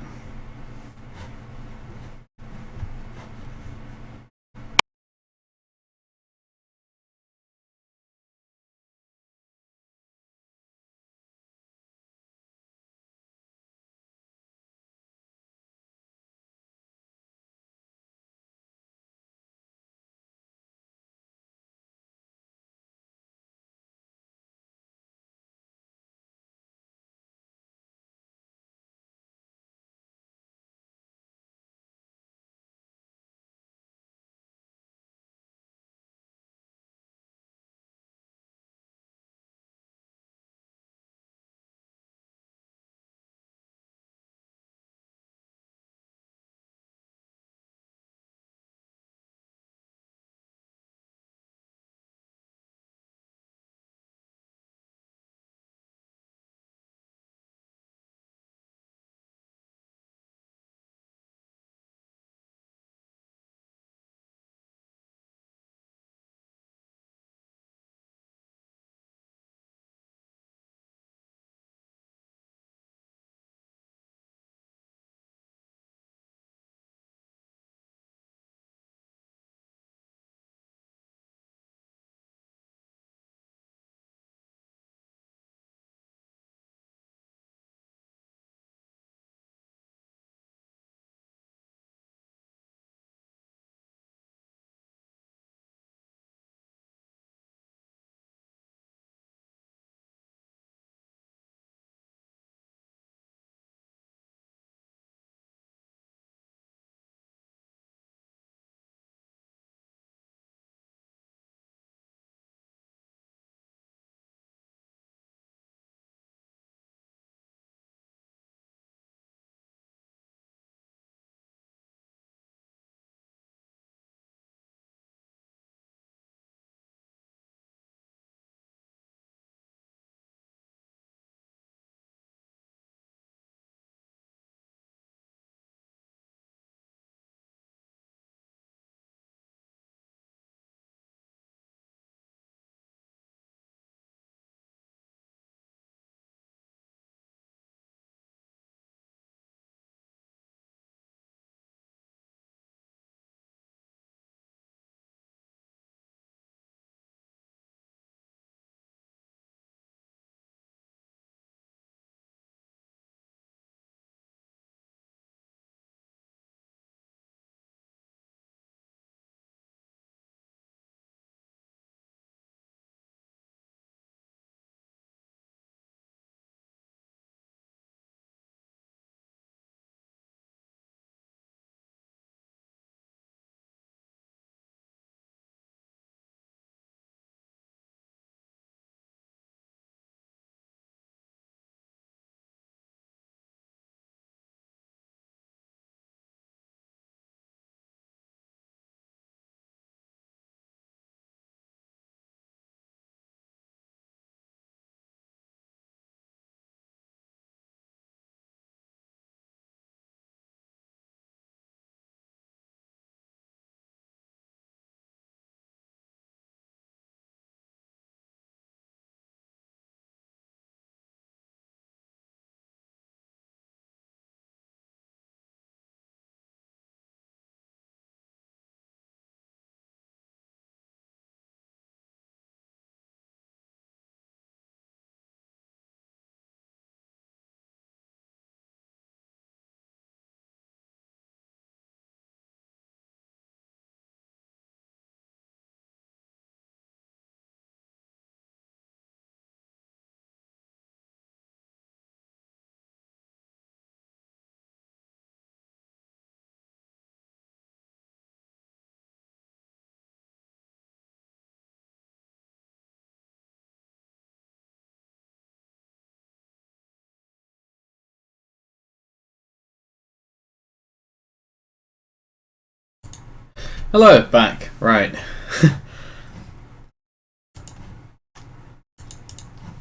Hello, back. Right.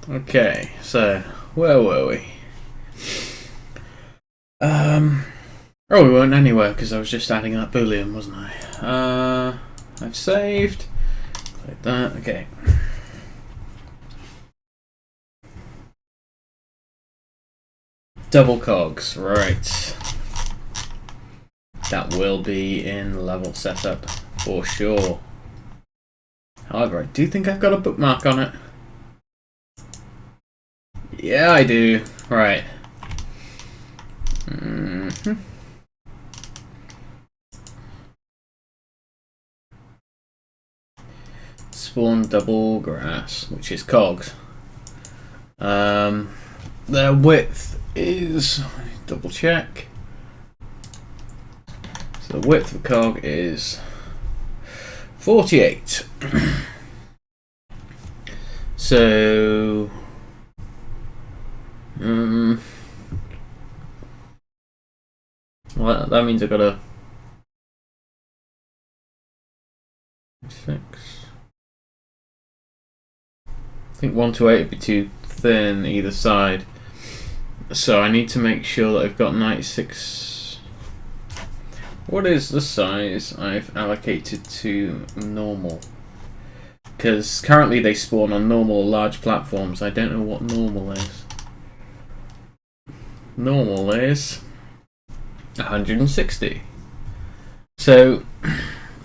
Okay, so where were we? Oh, we weren't anywhere because I was just adding that boolean, wasn't I? I've saved. Like that. Okay. Double cogs, right. That will be in level setup for sure. However, I do think I've got a bookmark on it. Yeah, I do. Right. Spawn double grass, which is cogs. Their width is, double check. So the width of cog is 48. So well, that means I've got a 6. I think 1 to 8 would be too thin either side. So I need to make sure that I've got 96. What is the size I've allocated to normal? Because currently they spawn on normal large platforms. I don't know what normal is. Normal is 160. So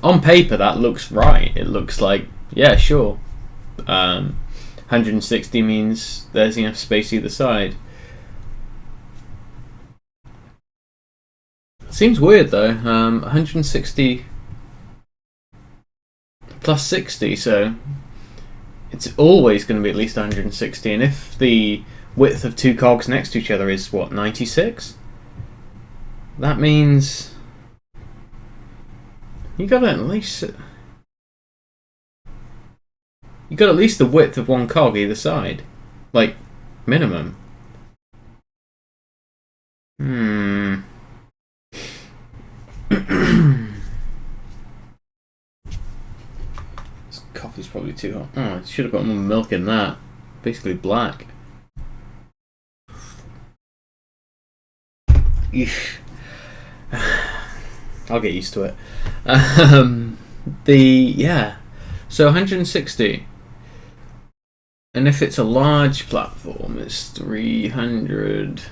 on paper that looks right. It looks like, yeah, sure. 160 means there's enough space either side. Seems weird though. 160 plus 60, so it's always going to be at least 160. And if the width of two cogs next to each other is what, 96? That means you got at least the width of one cog either side, like minimum. This coffee's probably too hot. Oh, I should have got more milk in that. Basically black. Eesh. I'll get used to it. So 160. And if it's a large platform, it's 300.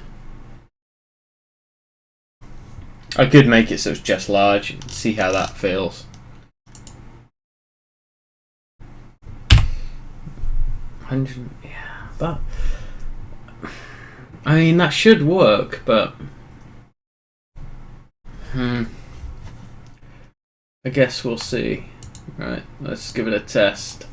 I could make it so it's just large and see how that feels. 100, yeah, but I mean that should work, but I guess we'll see. Right, let's give it a test.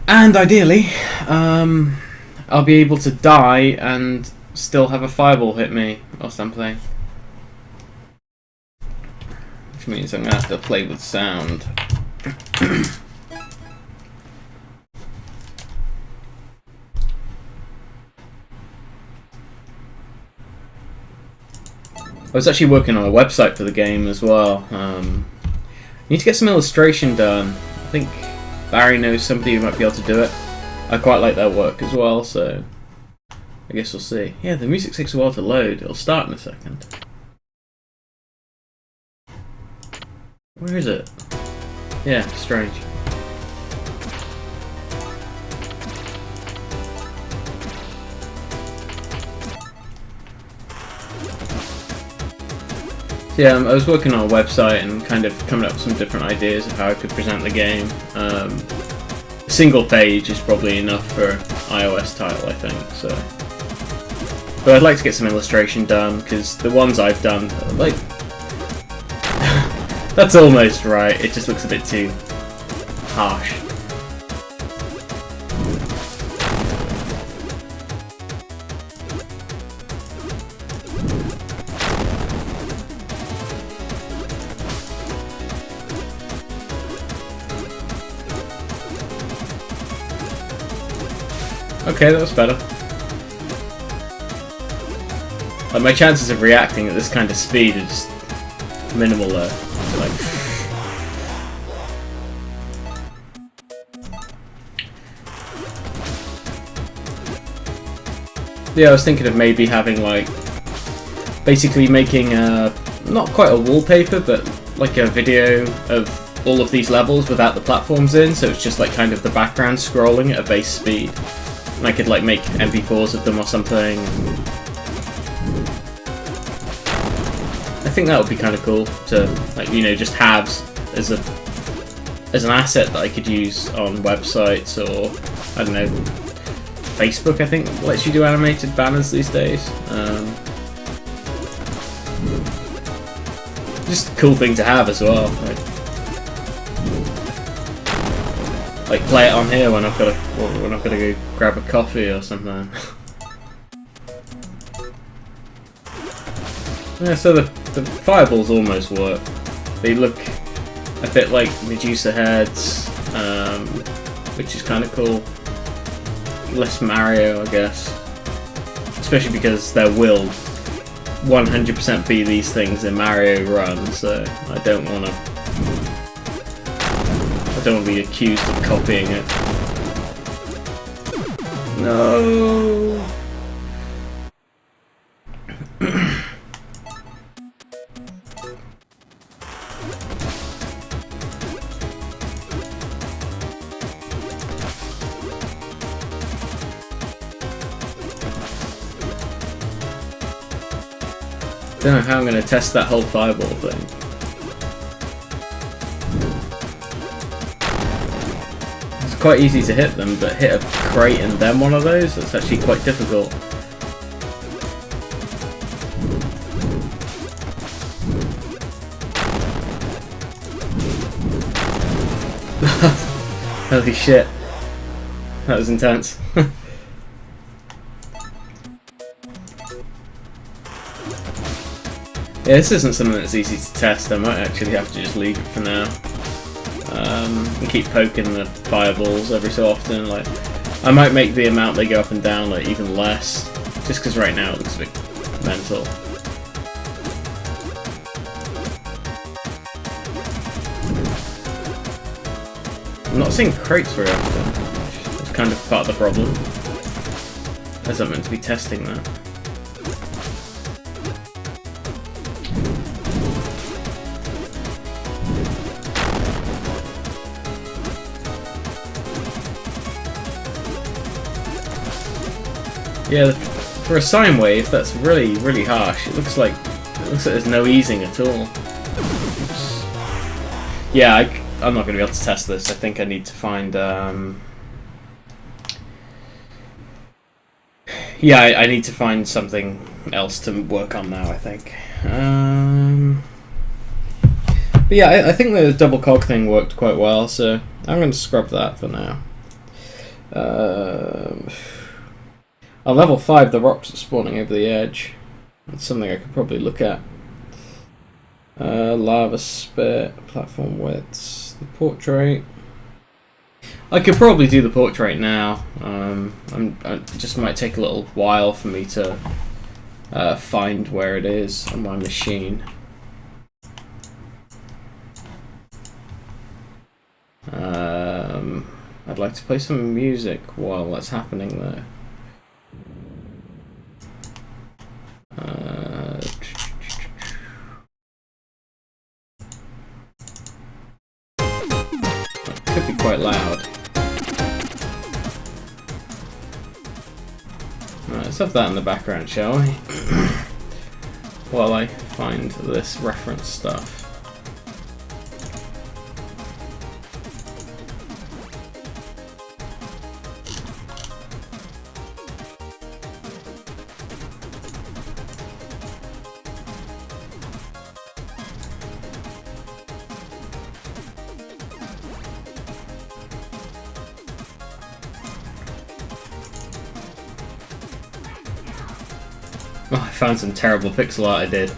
And ideally, I'll be able to die and still have a fireball hit me whilst I'm playing. Which means I'm going to have to play with sound. I was actually working on a website for the game as well. Need to get some illustration done. I think Barry knows somebody who might be able to do it. I quite like their work as well, so I guess we'll see. Yeah, the music takes a while to load. It'll start in a second. Where is it? Yeah, strange. Yeah, I was working on a website and kind of coming up with some different ideas of how I could present the game. A single page is probably enough for iOS title, I think. So, but I'd like to get some illustration done because the ones I've done, like, that's almost right. It just looks a bit too harsh. Okay, that was better. Like, my chances of reacting at this kind of speed are just minimal there. to like. Yeah, I was thinking of maybe having like, basically making not quite a wallpaper, but like a video of all of these levels without the platforms in, so it's just like kind of the background scrolling at a base speed. And I could like make MP4s of them or something. I think that would be kind of cool to, like, you know, just have as an asset that I could use on websites, or I don't know, Facebook I think lets you do animated banners these days. Just a cool thing to have as well. Like play it on here when I've got to go grab a coffee or something. Yeah, so the fireballs almost work. They look a bit like Medusa heads, which is kind of cool. Less Mario, I guess. Especially because there will 100% be these things in Mario Run, so I don't want to be accused of copying it. No. Don't know how I'm going to test that whole fireball thing. It's quite easy to hit them, but hit a crate and then one of those, that's actually quite difficult. Holy shit. That was intense. Yeah, this isn't something that's easy to test. I might actually have to just leave it for now. And keep poking the fireballs every so often. Like, I might make the amount they go up and down like even less, just because right now it looks a bit mental. I'm not seeing crates very often. It's kind of part of the problem. As I'm meant to be testing that. Yeah, for a sine wave, that's really, really harsh. It looks like there's no easing at all. Oops. Yeah, I'm not going to be able to test this. I think I need to find. Yeah, I need to find something else to work on now, I think. But yeah, I think the double cog thing worked quite well, so I'm going to scrub that for now. On level 5, the rocks are spawning over the edge. That's something I could probably look at. Lava spit, platform widths, the portrait. I could probably do the portrait now. It just might take a little while for me to find where it is on my machine. I'd like to play some music while that's happening though. It could be quite loud. Right, let's have that in the background, shall we? While I find this reference stuff. Oh, I found some terrible pixel art I did.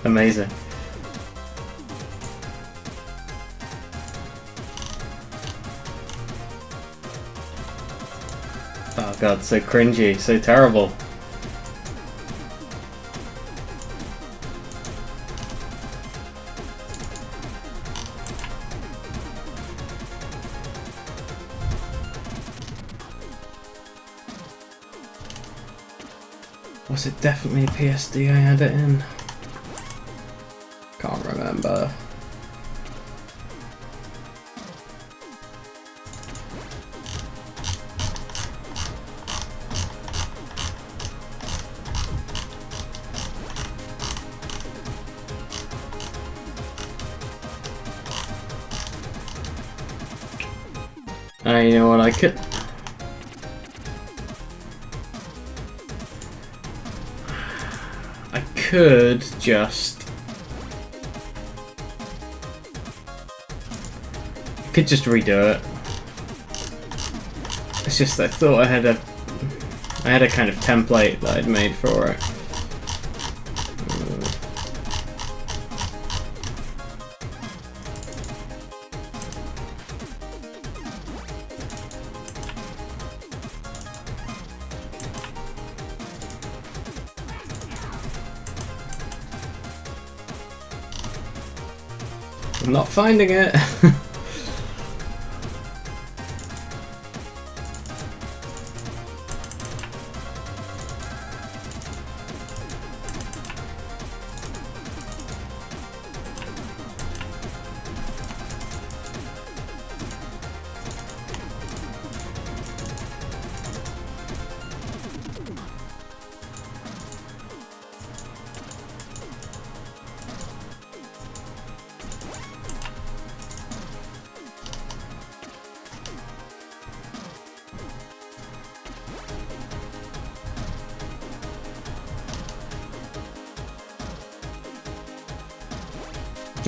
Amazing. Oh god, so cringy, so terrible. Was it definitely PSD I had it in? Can't remember. You know what, I could just redo it. It's just I thought I had a kind of template that I'd made for it. I'm not finding it.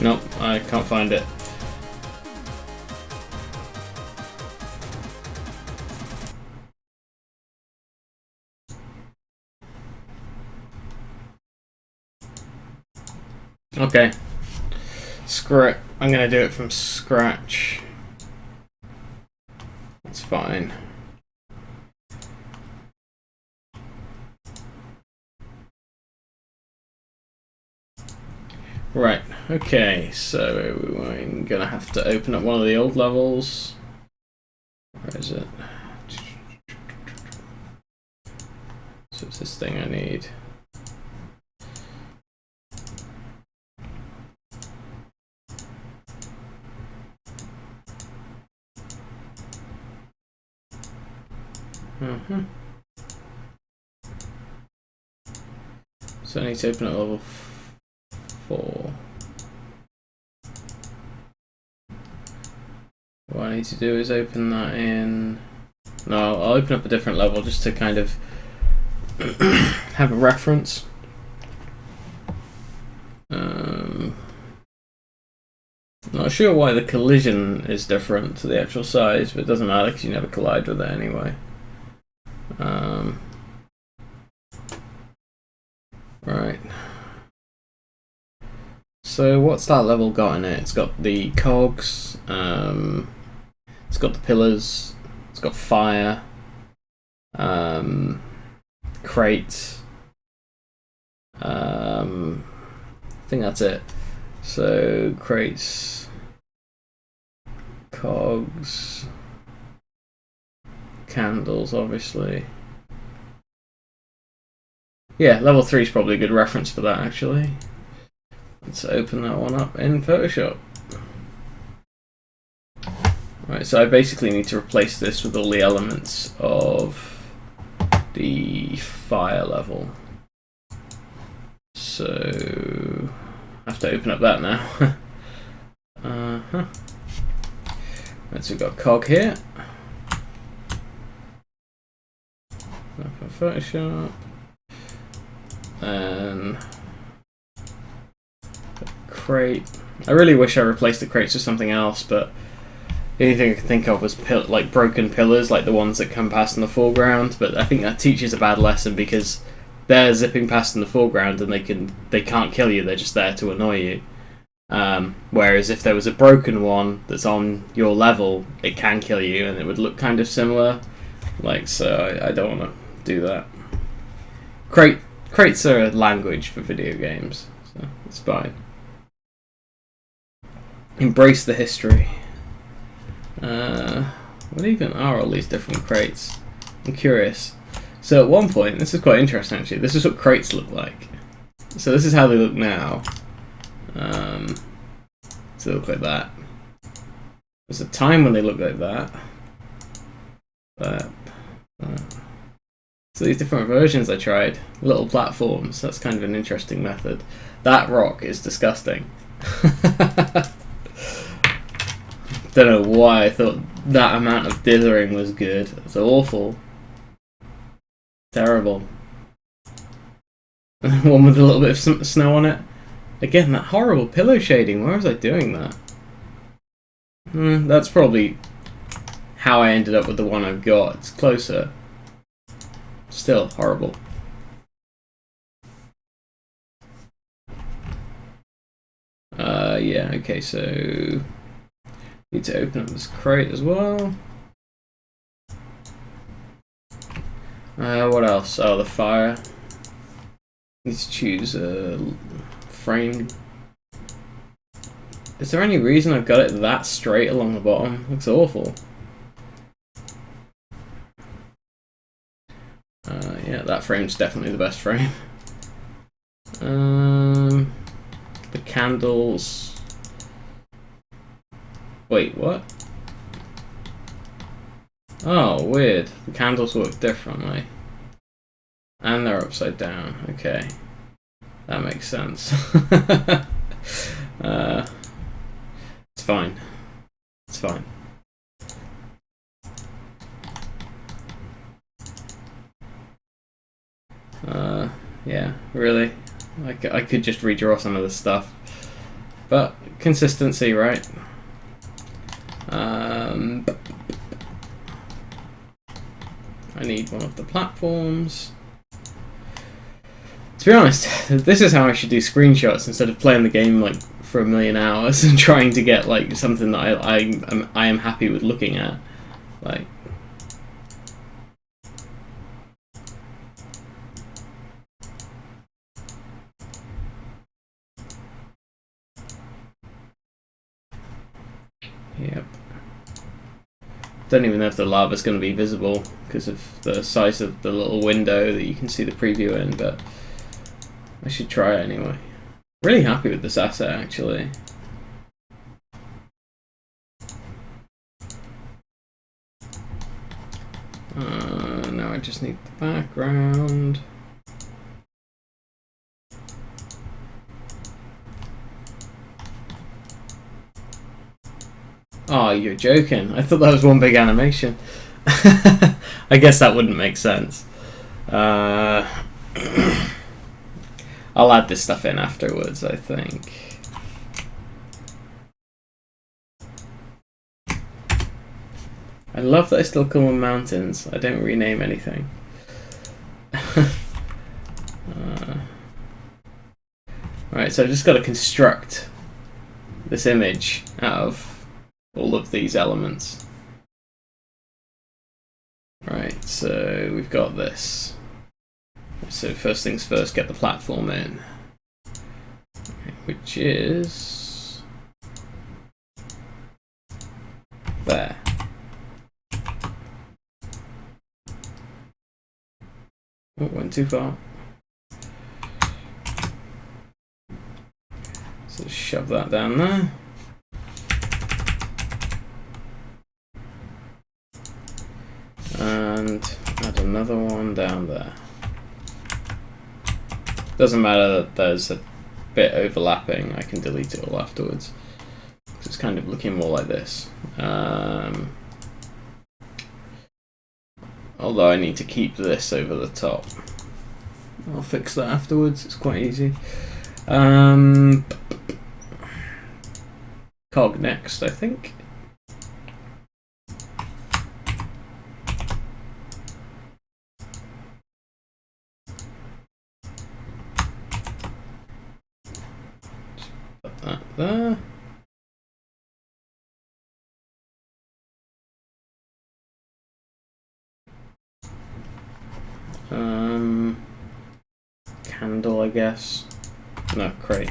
Nope, I can't find it. Okay. Screw it. I'm gonna do it from scratch. It's fine. Right, okay, so I'm gonna have to open up one of the old levels. Where is it? So it's this thing I need. So I need to open up level 4. What I need to do is open that in... No, I'll open up a different level just to kind of have a reference. Not sure why the collision is different to the actual size, but it doesn't matter because you never collide with it anyway. Right. So what's that level got in it? It's got the cogs, it's got the pillars, it's got fire, crates, I think that's it. So crates, cogs, candles obviously. Yeah, level 3 is probably a good reference for that actually. Let's open that one up in Photoshop. Right, so I basically need to replace this with all the elements of the fire level. So I have to open up that now. Right, so we've got cog here. Open Photoshop. And crate. I really wish I replaced the crates with something else, but the only thing I could think of was like broken pillars, like the ones that come past in the foreground. But I think that teaches a bad lesson because they're zipping past in the foreground and they can't kill you. They're just there to annoy you. Whereas if there was a broken one that's on your level, it can kill you, and it would look kind of similar. Like so, I don't want to do that. Crates are a language for video games, so it's fine. Embrace the history. What even are all these different crates? I'm curious. So at one point, this is quite interesting actually, this is what crates look like. So this is how they look now. So they look like that. There's a time when they look like that. So these different versions I tried, little platforms, that's kind of an interesting method. That rock is disgusting. Don't know why I thought that amount of dithering was good. It's awful. Terrible. One with a little bit of snow on it. Again, that horrible pillow shading, why was I doing that? That's probably how I ended up with the one I've got. It's closer. Still horrible. Yeah, okay, so need to open up this crate as well. What else? Oh, the fire. Need to choose a frame. Is there any reason I've got it that straight along the bottom? Looks awful. Yeah, that frame's definitely the best frame. The candles. Wait, what? Oh, weird. The candles work differently. And they're upside down. Okay. That makes sense. It's fine. It's fine. Yeah, really. I could just redraw some of this stuff. But consistency, right? I need one of the platforms. To be honest, this is how I should do screenshots instead of playing the game like for a million hours and trying to get like something that I am happy with looking at. Like, yep. Don't even know if the lava's going to be visible because of the size of the little window that you can see the preview in, but I should try it anyway. Really happy with this asset actually. Now I just need the background. Oh, you're joking. I thought that was one big animation. I guess that wouldn't make sense. I'll add this stuff in afterwards, I think. I love that I still call them mountains. I don't rename anything. Right, so I've just got to construct this image out of all of these elements. Right, so we've got this. So first things first, get the platform in, which is there. Oh, went too far. So shove that down there. And add another one down there. Doesn't matter that there's a bit overlapping, I can delete it all afterwards. It's kind of looking more like this. Although I need to keep this over the top. I'll fix that afterwards, it's quite easy. Cog next, I think. Put that there. Candle, I guess. No, crate.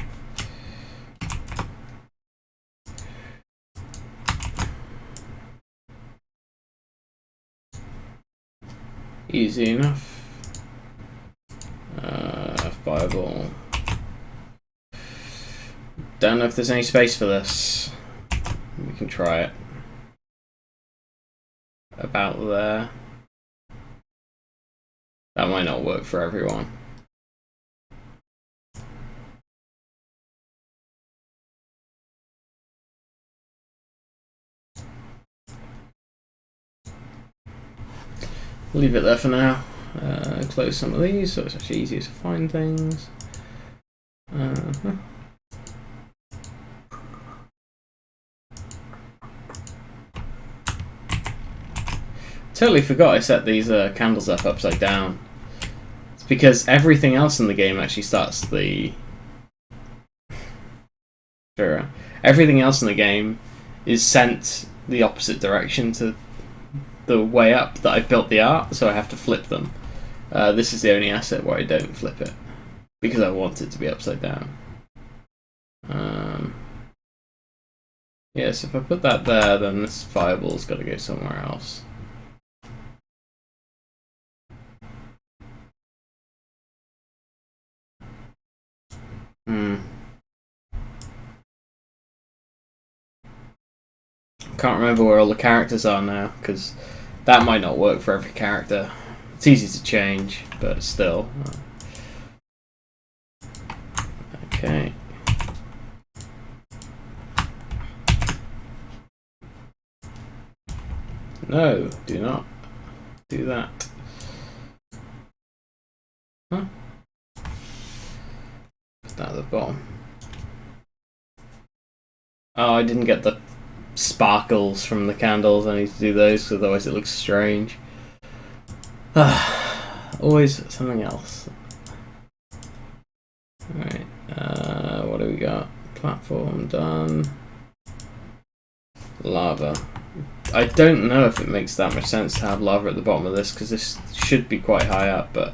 Easy enough. fireball. Don't know if there's any space for this. We can try it. About there. That might not work for everyone. Leave it there for now. Close some of these so it's actually easier to find things. Totally forgot I set these candles up upside down. It's because everything else in the game actually starts the... Sure. Everything else in the game is sent the opposite direction to the way up that I've built the art, so I have to flip them. This is the only asset where I don't flip it, because I want it to be upside down. Yes, if I put that there, then this fireball's got to go somewhere else. Can't remember where all the characters are now, because that might not work for every character. It's easy to change, but still. Okay. No, do not do that. Huh? Put that at the bottom. Oh, I didn't get the sparkles from the candles. I need to do those, otherwise it looks strange. Always something else. Alright, what do we got? Platform done. Lava. I don't know if it makes that much sense to have lava at the bottom of this, because this should be quite high up, but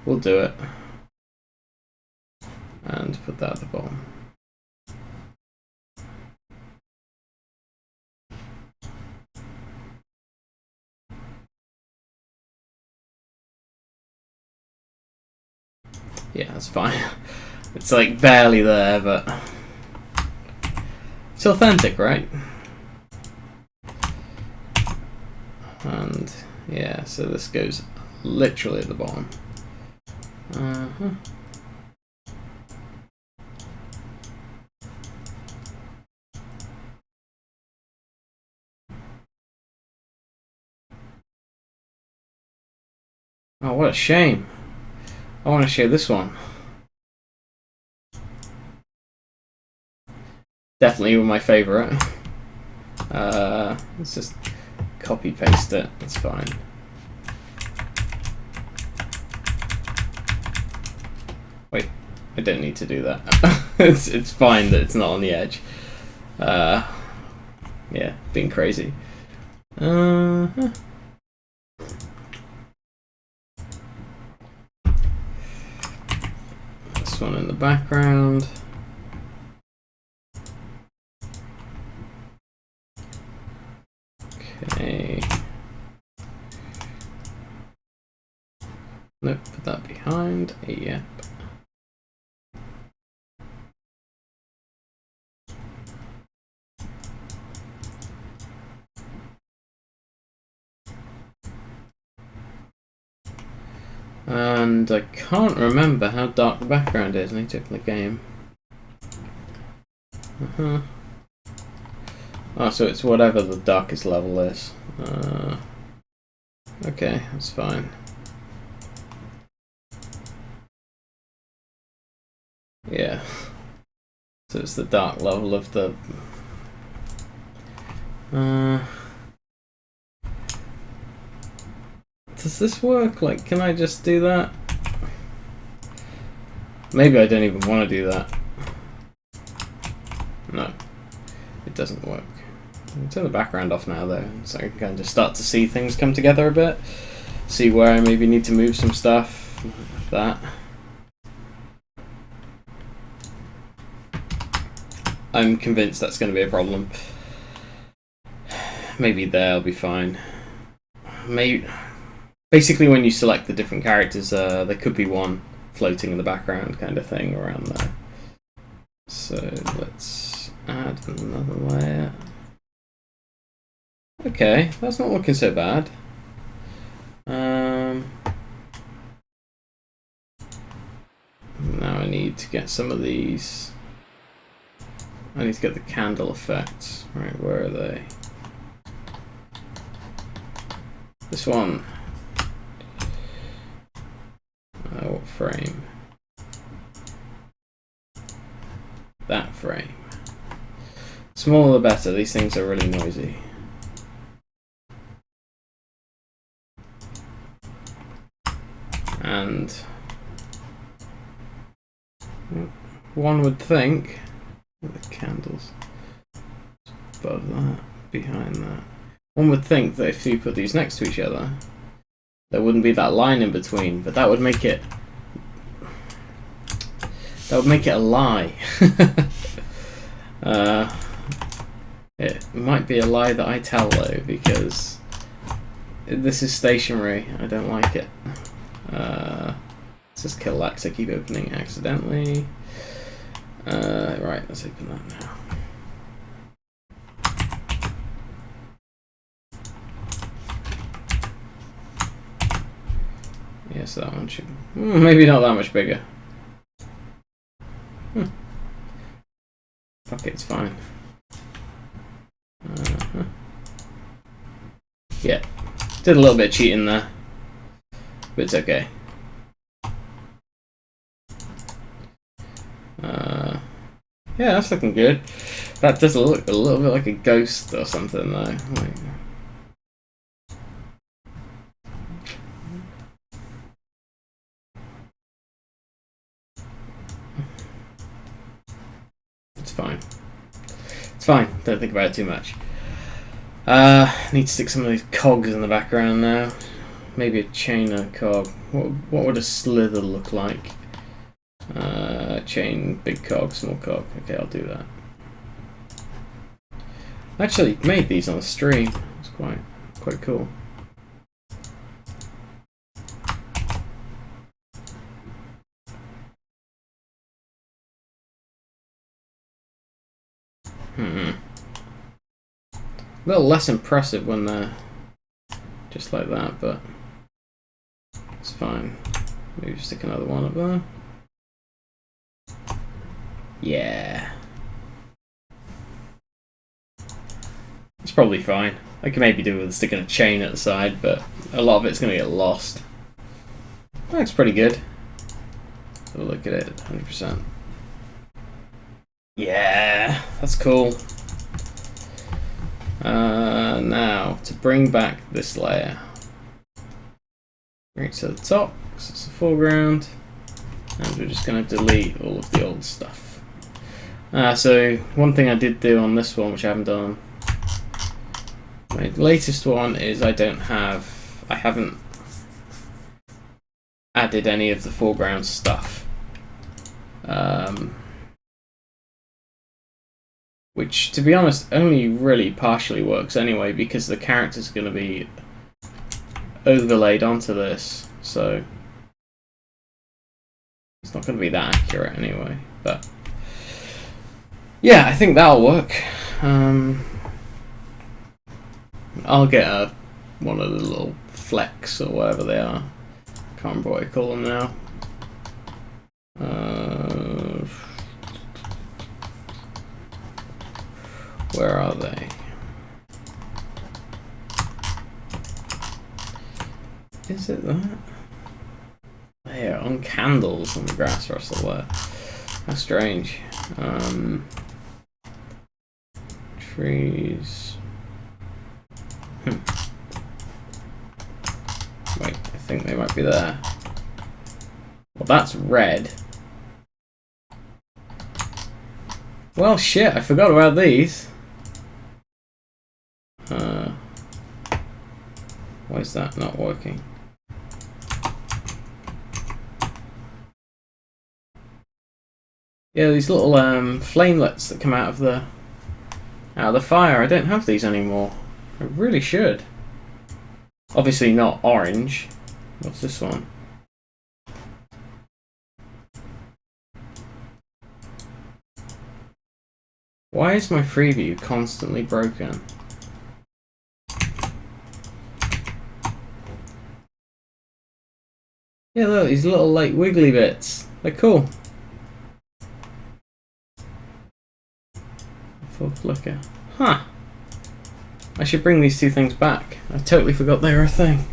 we'll do it. And put that at the bottom. Yeah, that's fine. It's like barely there, but it's authentic, right? And yeah, so this goes literally at the bottom. Oh, what a shame. I want to show this one. Definitely my favourite. Let's just copy paste it, it's fine. Wait, I don't need to do that. it's fine that it's not on the edge. Yeah, being crazy. This one in the background. Okay. Nope, put that behind. Yep. And I can't remember how dark the background is. I need to open the game. Oh, so it's whatever the darkest level is. Okay, that's fine. Yeah. So it's the dark level of the... Does this work? Like, can I just do that? Maybe I don't even want to do that. No, it doesn't work. I'll turn the background off now though, so I can kind of start to see things come together a bit. See where I maybe need to move some stuff. Like that. I'm convinced that's going to be a problem. Maybe there'll be fine. Maybe... Basically, when you select the different characters, there could be one floating in the background kind of thing around there. So let's add another layer. Okay, that's not looking so bad. Now I need to get some of these. I need to get the candle effects. Right, where are they? This one. What frame? That frame. Smaller the better. These things are really noisy. And one would think the candles above that, behind that. One would think that if you put these next to each other, there wouldn't be that line in between, but that would make it a lie. It might be a lie that I tell though, because this is stationary. I don't like it. Let's just kill that because I keep opening it accidentally. Right, let's open that now. Yes, that one should... maybe not that much bigger. Fuck it, it's fine. Yeah, did a little bit of cheating there, but it's okay. Yeah, that's looking good. That does look a little bit like a ghost or something though. Like... It's fine. It's fine. Don't think about it too much. Need to stick some of these cogs in the background now. Maybe a chainer cog. What would a slither look like? Chain, big cog, small cog. Okay, I'll do that. I actually made these on the stream. It's quite cool. A little less impressive when they're just like that, but it's fine. Maybe stick another one up there. Yeah. It's probably fine. I can maybe do with sticking a chain at the side, but a lot of it's going to get lost. That's pretty good. So look at it, 100%. Yeah, that's cool. Now, to bring back this layer, bring it to the top, because it's the foreground, and we're just going to delete all of the old stuff. So, one thing I did do on this one, which I haven't done, my latest one, is I haven't added any of the foreground stuff. Which, to be honest, only really partially works anyway, because the characters are going to be overlaid onto this, so it's not going to be that accurate anyway. But yeah, I think that'll work. I'll get one of the little flecks or whatever they are. Can't remember what I call them now. Where are they? Is it that? There, on candles on the grass rustle there. How strange. Trees. Wait, I think they might be there. Well, that's red. Well, shit, I forgot about these. Why is that not working? Yeah, these little flamelets that come out of the fire. I don't have these anymore. I really should. Obviously not orange. What's this one? Why is my preview constantly broken? Yeah, look, these little like wiggly bits. They're cool. Full flicker. Huh. I should bring these two things back. I totally forgot they were a thing.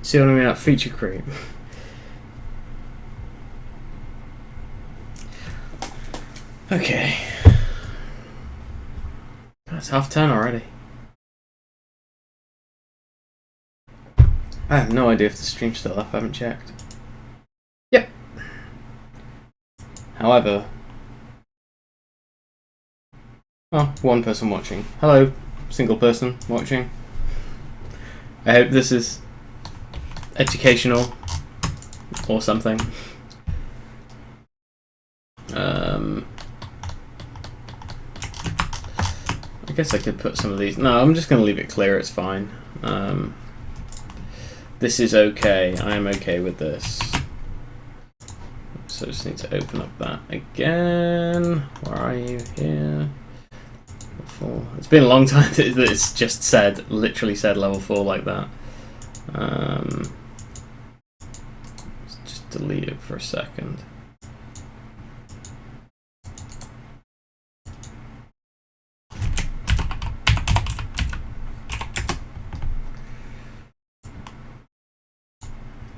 See what I mean about feature creep? Okay. It's 10:30 already. I have no idea if the stream's still up, I haven't checked. Yep. However... Oh, one person watching. Hello, single person watching. I hope this is educational or something. I guess I could put some of these... No, I'm just going to leave it clear, it's fine. This is okay, I am okay with this. So I just need to open up that again. Where are you? Here. Level 4. It's been a long time that it's just said, literally said level 4 like that. Let's just delete it for a second.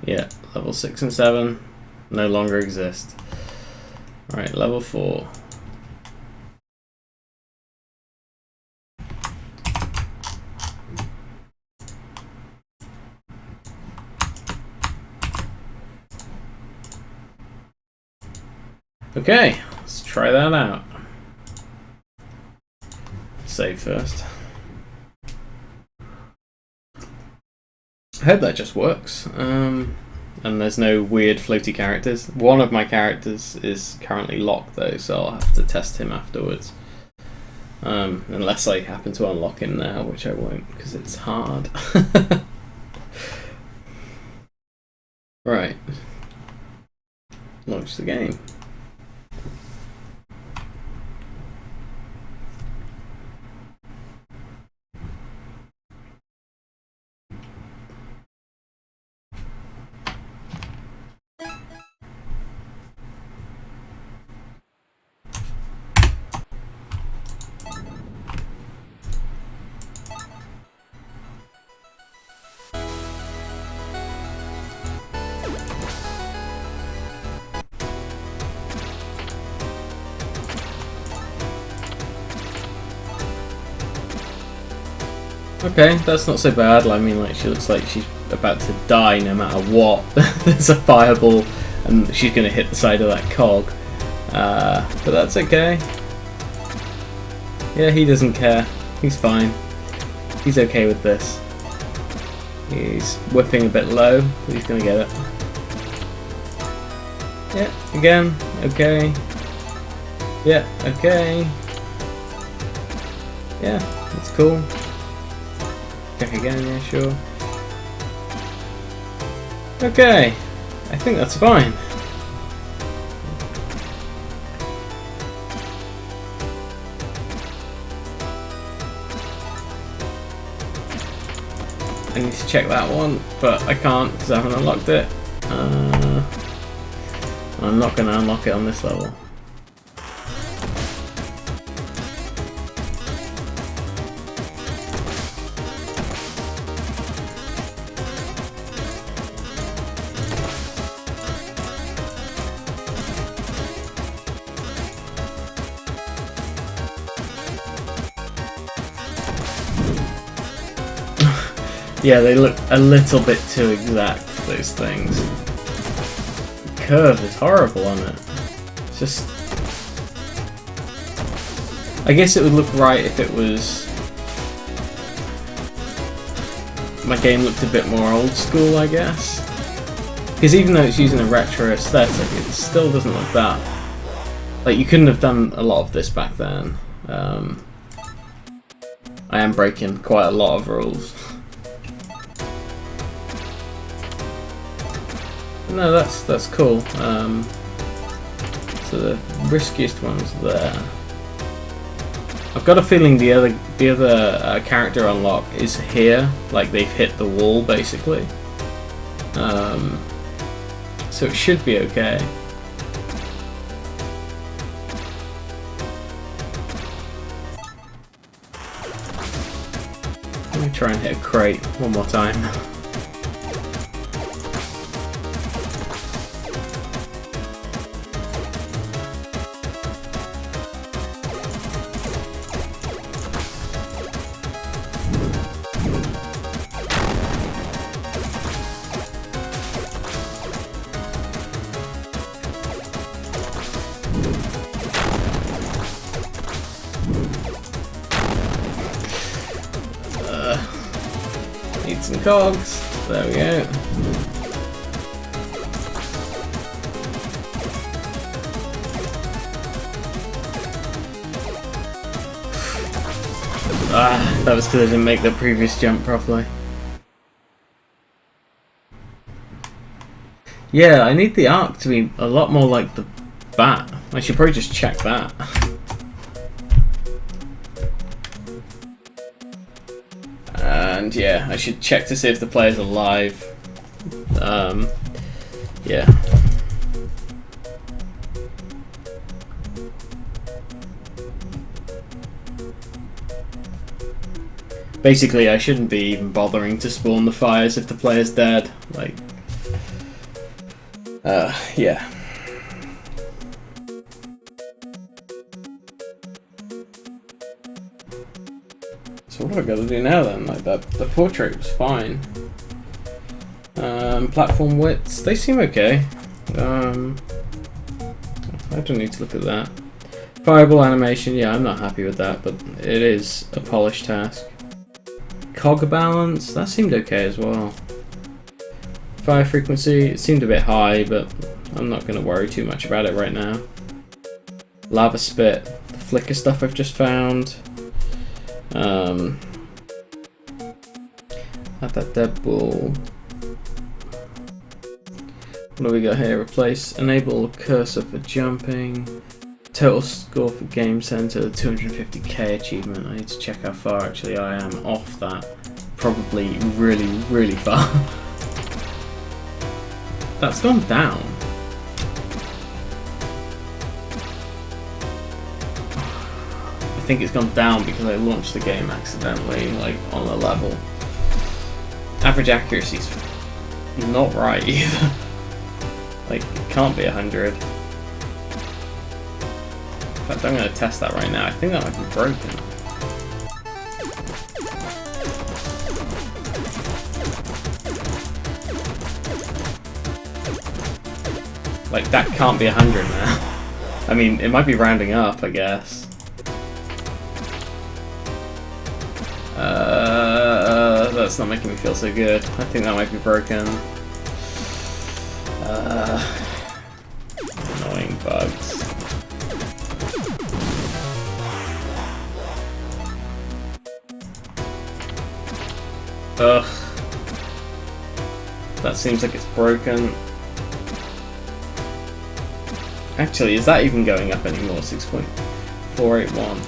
Yeah, level 6 and 7 no longer exist. Right, level 4. Okay, let's try that out. Save first. I hope that just works. And there's no weird floaty characters. One of my characters is currently locked though, so I'll have to test him afterwards. Unless I happen to unlock him now, which I won't because it's hard. Right. Launch the game. Okay, that's not so bad. I mean, like, she looks like she's about to die no matter what. There's a fireball and she's going to hit the side of that cog. But that's okay. Yeah, he doesn't care. He's fine. He's okay with this. He's whipping a bit low, but he's going to get it. Yeah, again, okay. Yeah, okay. Yeah, that's cool. Check again, yeah, sure. Okay, I think that's fine. I need to check that one, but I can't because I haven't unlocked it. I'm not going to unlock it on this level. Yeah, they look a little bit too exact, those things. The curve is horrible on it. It's just... I guess it would look right if it was... my game looked a bit more old school, I guess. Because even though it's using a retro aesthetic, it still doesn't look that... like, you couldn't have done a lot of this back then. I am breaking quite a lot of rules. No, that's cool. So the riskiest one's there. I've got a feeling the other character unlock is here, like they've hit the wall basically. So it should be okay. Let me try and hit a crate one more time. Need some cogs. There we go. That was because I didn't make the previous jump properly. Yeah, I need the arc to be a lot more like the bat. I should probably just check that. And yeah, I should check to see if the player's alive. Yeah. Basically, I shouldn't be even bothering to spawn the fires if the player's dead. Like, yeah. So what have I got to do now then? Like that, the portrait was fine. Platform widths, they seem okay. I don't need to look at that. Fireball animation, yeah, I'm not happy with that, but it is a polished task. Cog balance, that seemed okay as well. Fire frequency, it seemed a bit high, but I'm not going to worry too much about it right now. Lava spit, the flicker stuff I've just found. Add that dead ball. What do we got here? Replace, enable cursor for jumping. Total score for Game Center, 250k achievement. I need to check how far actually I am off that. Probably really, really far. That's gone down. I think it's gone down because I launched the game accidentally, like on a level. Average accuracy's not right either. Like, it can't be 100. In fact, I'm going to test that right now. I think that might be broken. Like, that can't be 100 now. I mean, it might be rounding up, I guess. That's not making me feel so good. I think that might be broken. Annoying bugs. Ugh. That seems like it's broken. Actually, is that even going up anymore? 6.481.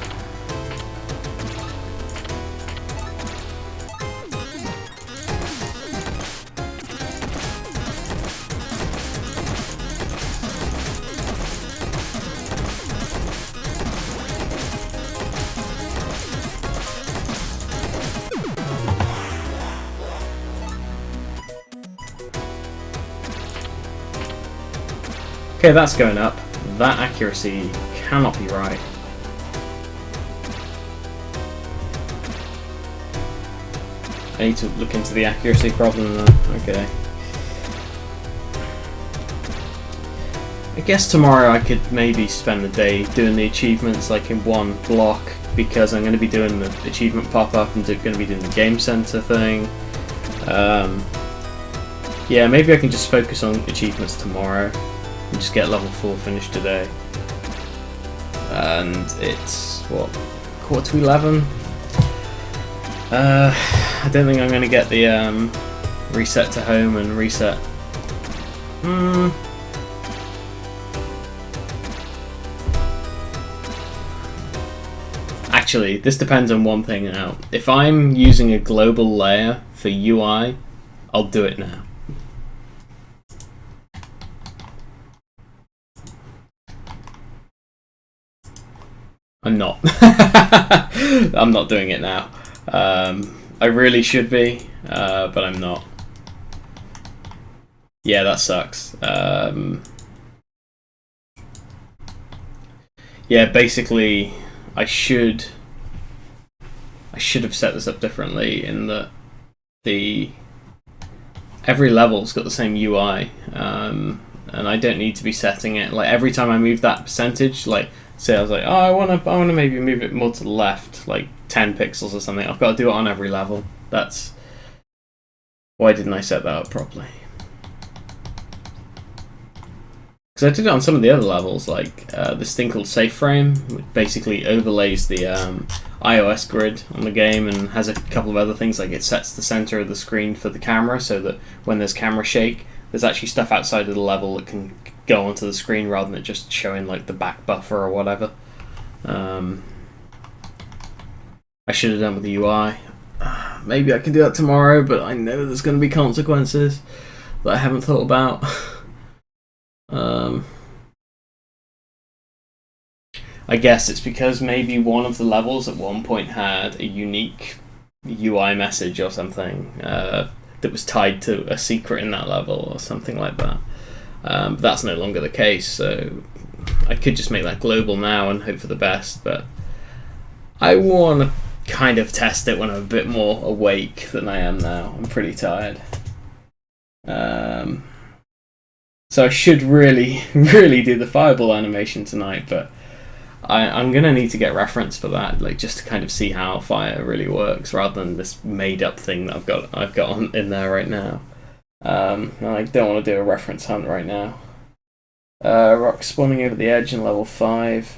Okay, that's going up. That accuracy cannot be right. I need to look into the accuracy problem then. Okay. I guess tomorrow I could maybe spend the day doing the achievements like in one block, because I'm going to be doing the achievement pop-up and going to be doing the Game Center thing. Yeah, maybe I can just focus on achievements tomorrow. Just get level 4 finished today. And it's, what, 11:15? I don't think I'm going to get the reset to home and reset. actually, this depends on one thing now. If I'm using a global layer for UI, I'll do it now. I'm not. I'm not doing it now. I really should be, but I'm not. Yeah, that sucks. Yeah, basically, I should have set this up differently in that every level's got the same UI, and I don't need to be setting it like every time I move that percentage. Like, say I was like, oh, I wanna maybe move it more to the left, like 10 pixels or something. I've got to do it on every level. That's why didn't I set that up properly? Because I did it on some of the other levels, like this thing called Safe Frame, which basically overlays the iOS grid on the game and has a couple of other things, like it sets the center of the screen for the camera so that when there's camera shake, there's actually stuff outside of the level that can go onto the screen rather than just showing like the back buffer or whatever. I should have done with the UI. Maybe I can do that tomorrow, but I know there's going to be consequences that I haven't thought about. I guess it's because maybe one of the levels at one point had a unique UI message or something that was tied to a secret in that level or something like that. But that's no longer the case, so I could just make that global now and hope for the best, but I want to kind of test it when I'm a bit more awake than I am now. I'm pretty tired. So I should really do the fireball animation tonight, but I'm going to need to get reference for that, like just to kind of see how fire really works, rather than this made-up thing that I've got in there right now. I don't want to do a reference hunt right now. Rock spawning over the edge in level 5.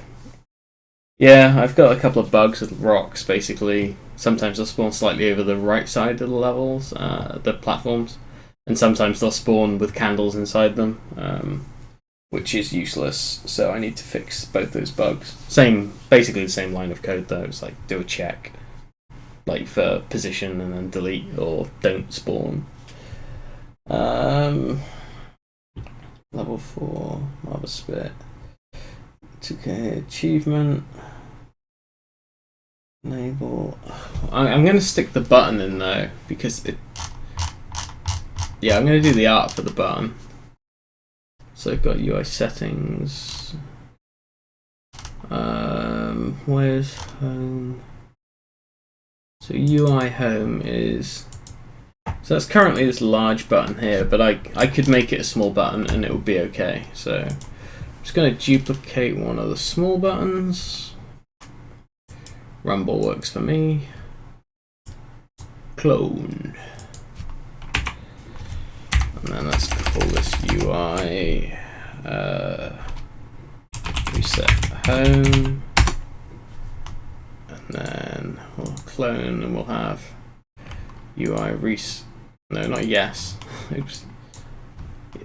Yeah, I've got a couple of bugs with rocks, basically. Sometimes they'll spawn slightly over the right side of the levels, the platforms, and sometimes they'll spawn with candles inside them, which is useless, so I need to fix both those bugs. Basically the same line of code though. It's like do a check, like for position, and then delete or don't spawn. Level 4, Lava Spit. 2K achievement. Enable. I'm going to stick the button in though, because yeah, I'm going to do the art for the button. So I've got UI settings. Where's home? So UI home is. So that's currently this large button here, but I could make it a small button and it would be okay. So I'm just going to duplicate one of the small buttons. Rumble works for me. Clone. And then let's call this UI reset home. And then we'll clone and we'll have UI reset. No, not yes. Oops.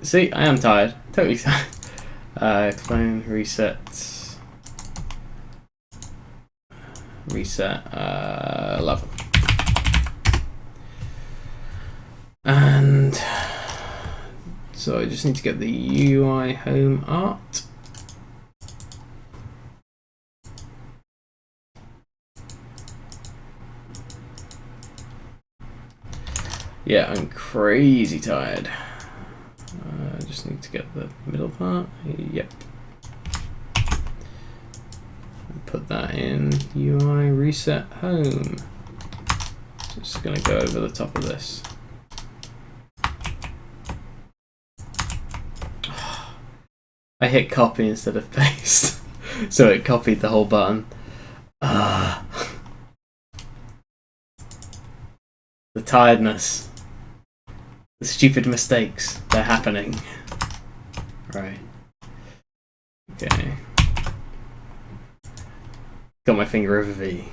See, I am tired. Totally tired. Clone reset level. And so I just need to get the UI home art. Yeah, I'm crazy tired. I just need to get the middle part. Yep. Put that in UI reset home. Just gonna go over the top of this. I hit copy instead of paste, so it copied the whole button. The tiredness. The stupid mistakes, they're happening. Right. Okay. Got my finger over V.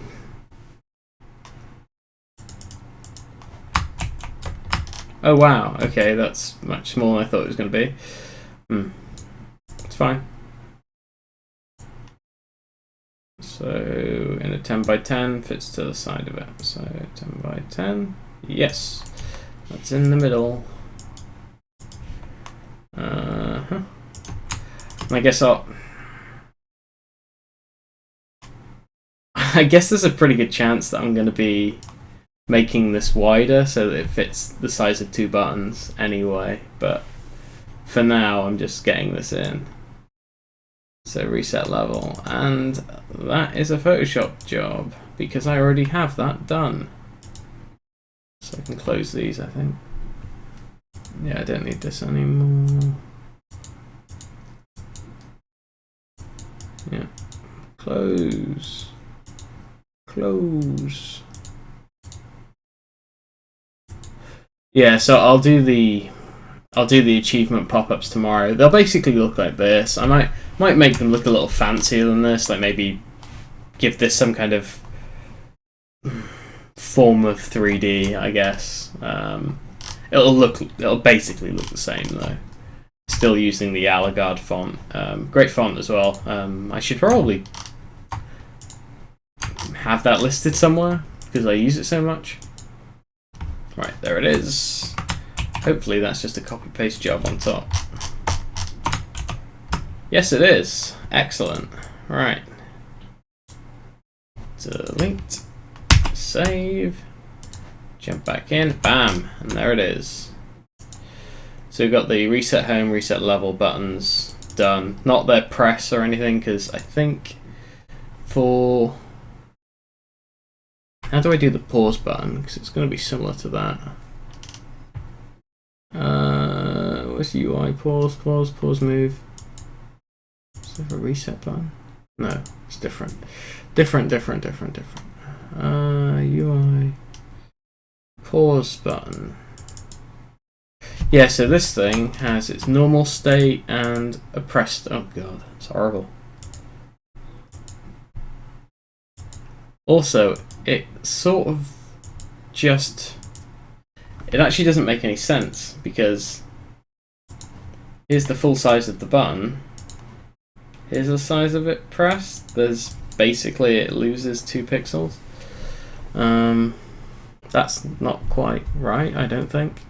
Oh wow, okay, that's much smaller than I thought it was going to be. It's fine. So in a 10 by 10 fits to the side of it. So 10 by 10. Yes, that's in the middle. I guess I guess there's a pretty good chance that I'm going to be making this wider so that it fits the size of 2 buttons anyway, but for now I'm just getting this in. So reset level, and that is a Photoshop job because I already have that done. So I can close these, I think. Yeah, I don't need this anymore. Yeah, close. Close. Yeah, so I'll do the achievement pop-ups tomorrow. They'll basically look like this. I might make them look a little fancier than this, like maybe give this some kind of form of 3D, I guess. It'll basically look the same though. Still using the Allegard font. Great font as well. I should probably have that listed somewhere because I use it so much. Right, there it is. Hopefully that's just a copy-paste job on top. Yes, it is. Excellent. Right. Delete. Save. Jump back in. Bam. And there it is. So we've got the reset home, reset level buttons done. Not their press or anything, because I think for... How do I do the pause button? Because it's going to be similar to that. What's UI? Pause, pause, pause, move. Is there a reset button? No, it's different. Different. UI. Pause button. Yeah, so this thing has its normal state and a pressed... Oh god, it's horrible. Also, it sort of just... It actually doesn't make any sense, because here's the full size of the button. Here's the size of it pressed. There's basically, it loses 2 pixels. That's not quite right, I don't think.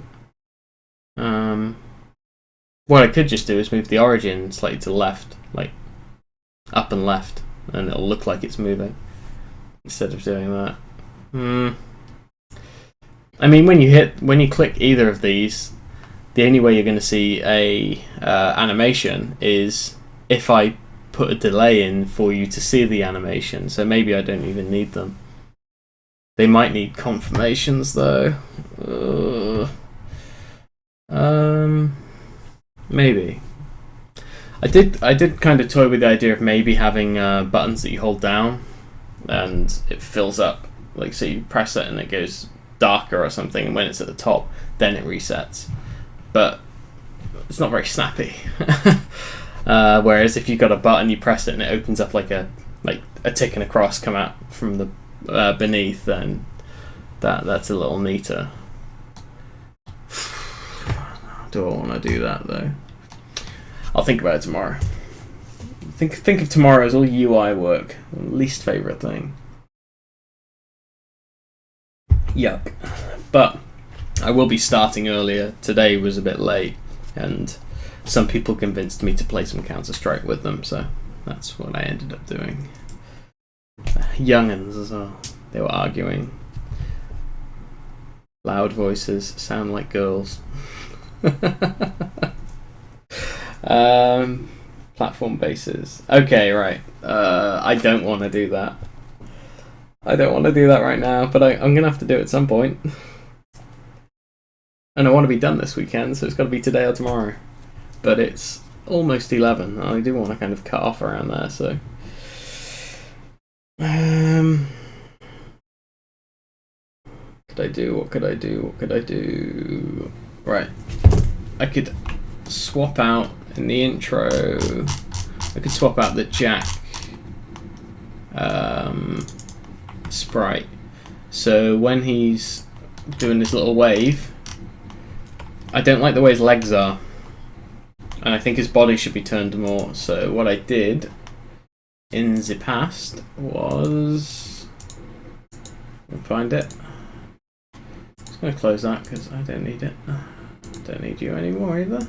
What I could just do is move the origin slightly to the left, like up and left, and it'll look like it's moving instead of doing that. I mean, when you click either of these, the only way you're going to see a animation is if I put a delay in for you to see the animation. So maybe I don't even need them. They might need confirmations though. Maybe. I did kind of toy with the idea of maybe having buttons that you hold down and it fills up. Like, so you press it and it goes darker or something, and when it's at the top, then it resets. But it's not very snappy. Whereas if you've got a button, you press it and it opens up like a tick and a cross come out from the beneath, then that's a little neater. Do I want to do that though? I'll think about it tomorrow. Think of tomorrow as all UI work. Least favourite thing. Yuck. But I will be starting earlier. Today was a bit late, and some people convinced me to play some Counter-Strike with them, so that's what I ended up doing. Young'uns as well. They were arguing. Loud voices sound like girls. Platform bases. Okay, right. I don't want to do that. I don't want to do that right now, but I'm going to have to do it at some point. And I want to be done this weekend, so it's got to be today or tomorrow. But it's almost 11. I do want to kind of cut off around there, so... What could I do? Right. I could swap out in the intro. I could swap out the Jack sprite. So when he's doing this little wave, I don't like the way his legs are, and I think his body should be turned more. So what I did in the past was... I'll find it. Just going to close that because I don't need it. Don't need you anymore either.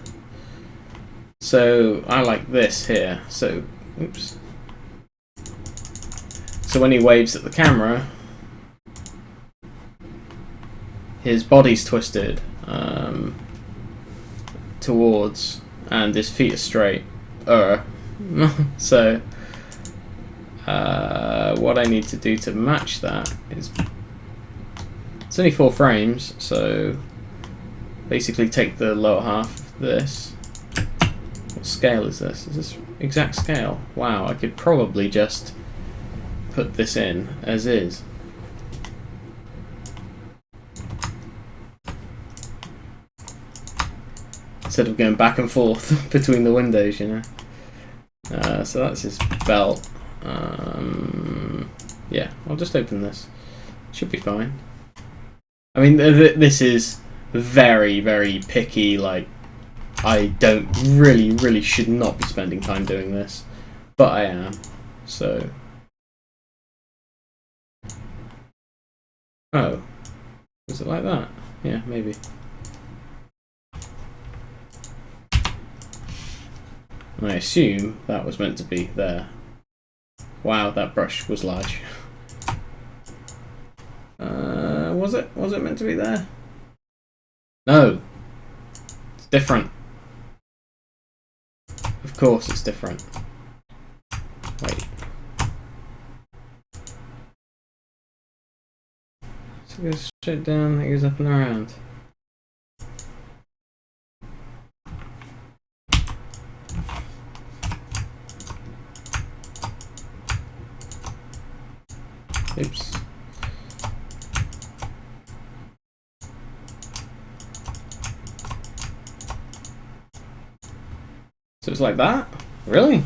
So I like this here. So, oops. So when he waves at the camera, his body's twisted towards, and his feet are straight. So what I need to do to match that is, it's only 4 frames, so basically take the lower half of this. What scale is this? Is this exact scale? Wow, I could probably just put this in as is. Instead of going back and forth between the windows, you know. So that's his belt. Yeah, I'll just open this. Should be fine. I mean, this is very, very picky. Like, I don't really should not be spending time doing this, but I am. So, oh, is it like that? Yeah, maybe. And I assume that was meant to be there. Wow, that brush was large. Was it? Was it meant to be there? No. It's different. Of course it's different. Wait. So it goes straight down, it goes up and around. Oops. So it's like that? Really?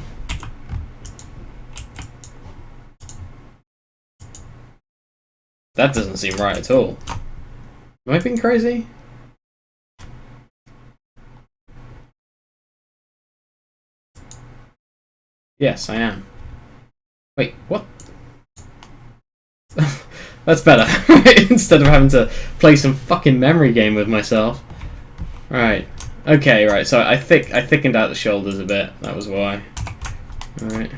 That doesn't seem right at all. Am I being crazy? Yes, I am. Wait, what? That's better. Instead of having to play some fucking memory game with myself. Right. Okay, right, so I thickened out the shoulders a bit. That was why. Alright.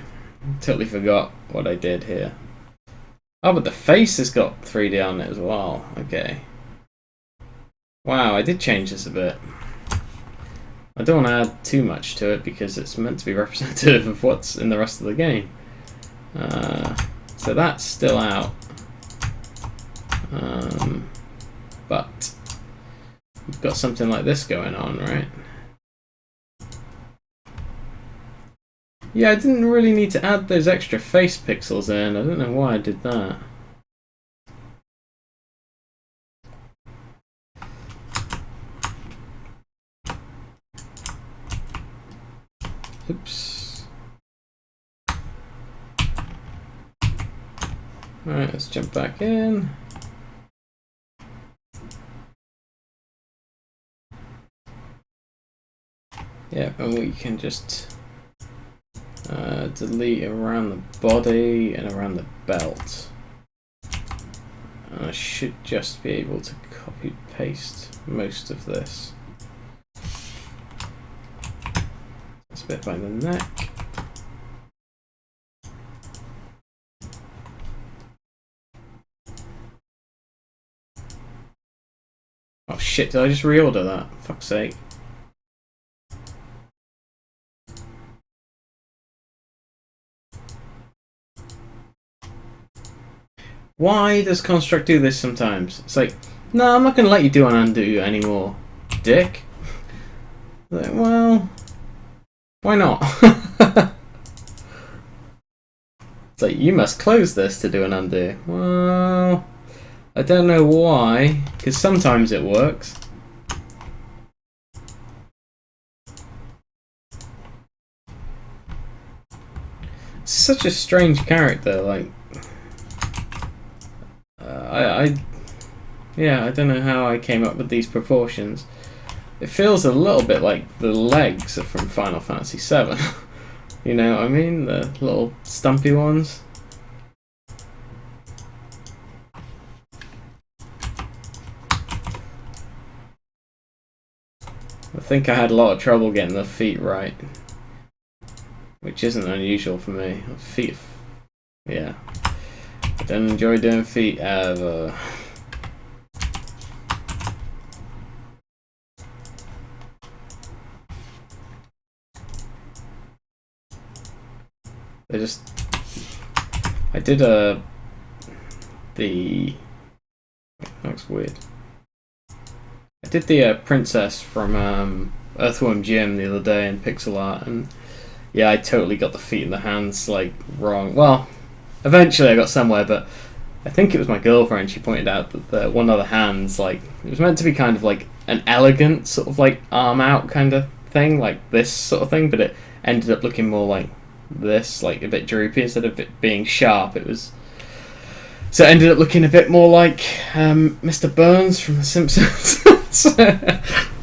Totally forgot what I did here. Oh, but the face has got 3D on it as well. Okay. Wow, I did change this a bit. I don't want to add too much to it because it's meant to be representative of what's in the rest of the game. So that's still out. But we've got something like this going on, right? Yeah, I didn't really need to add those extra face pixels in. I don't know why I did that. Oops. Alright, let's jump back in. Yeah, and we can just delete around the body and around the belt. And I should just be able to copy paste most of this. That's a bit by the neck. Oh shit, did I just reorder that? Fuck's sake. Why does Construct do this sometimes? It's like, no, I'm not going to let you do an undo anymore, dick. Like, well, why not? It's like, you must close this to do an undo. Well, I don't know why, because sometimes it works. It's such a strange character, like... I don't know how I came up with these proportions. It feels a little bit like the legs are from Final Fantasy VII. You know what I mean? The little stumpy ones. I think I had a lot of trouble getting the feet right, which isn't unusual for me. Feet, yeah. I don't enjoy doing feet ever. They just... I did that looks weird. I did the princess from Earthworm Jim the other day in pixelart, and yeah, I totally got the feet and the hands like wrong. Well, eventually I got somewhere, but I think it was my girlfriend. She pointed out that one of the hands, like, it was meant to be kind of like an elegant sort of like arm out kind of thing, like this sort of thing, but it ended up looking more like this, like a bit droopy instead of it being sharp. So it ended up looking a bit more like Mr. Burns from The Simpsons. So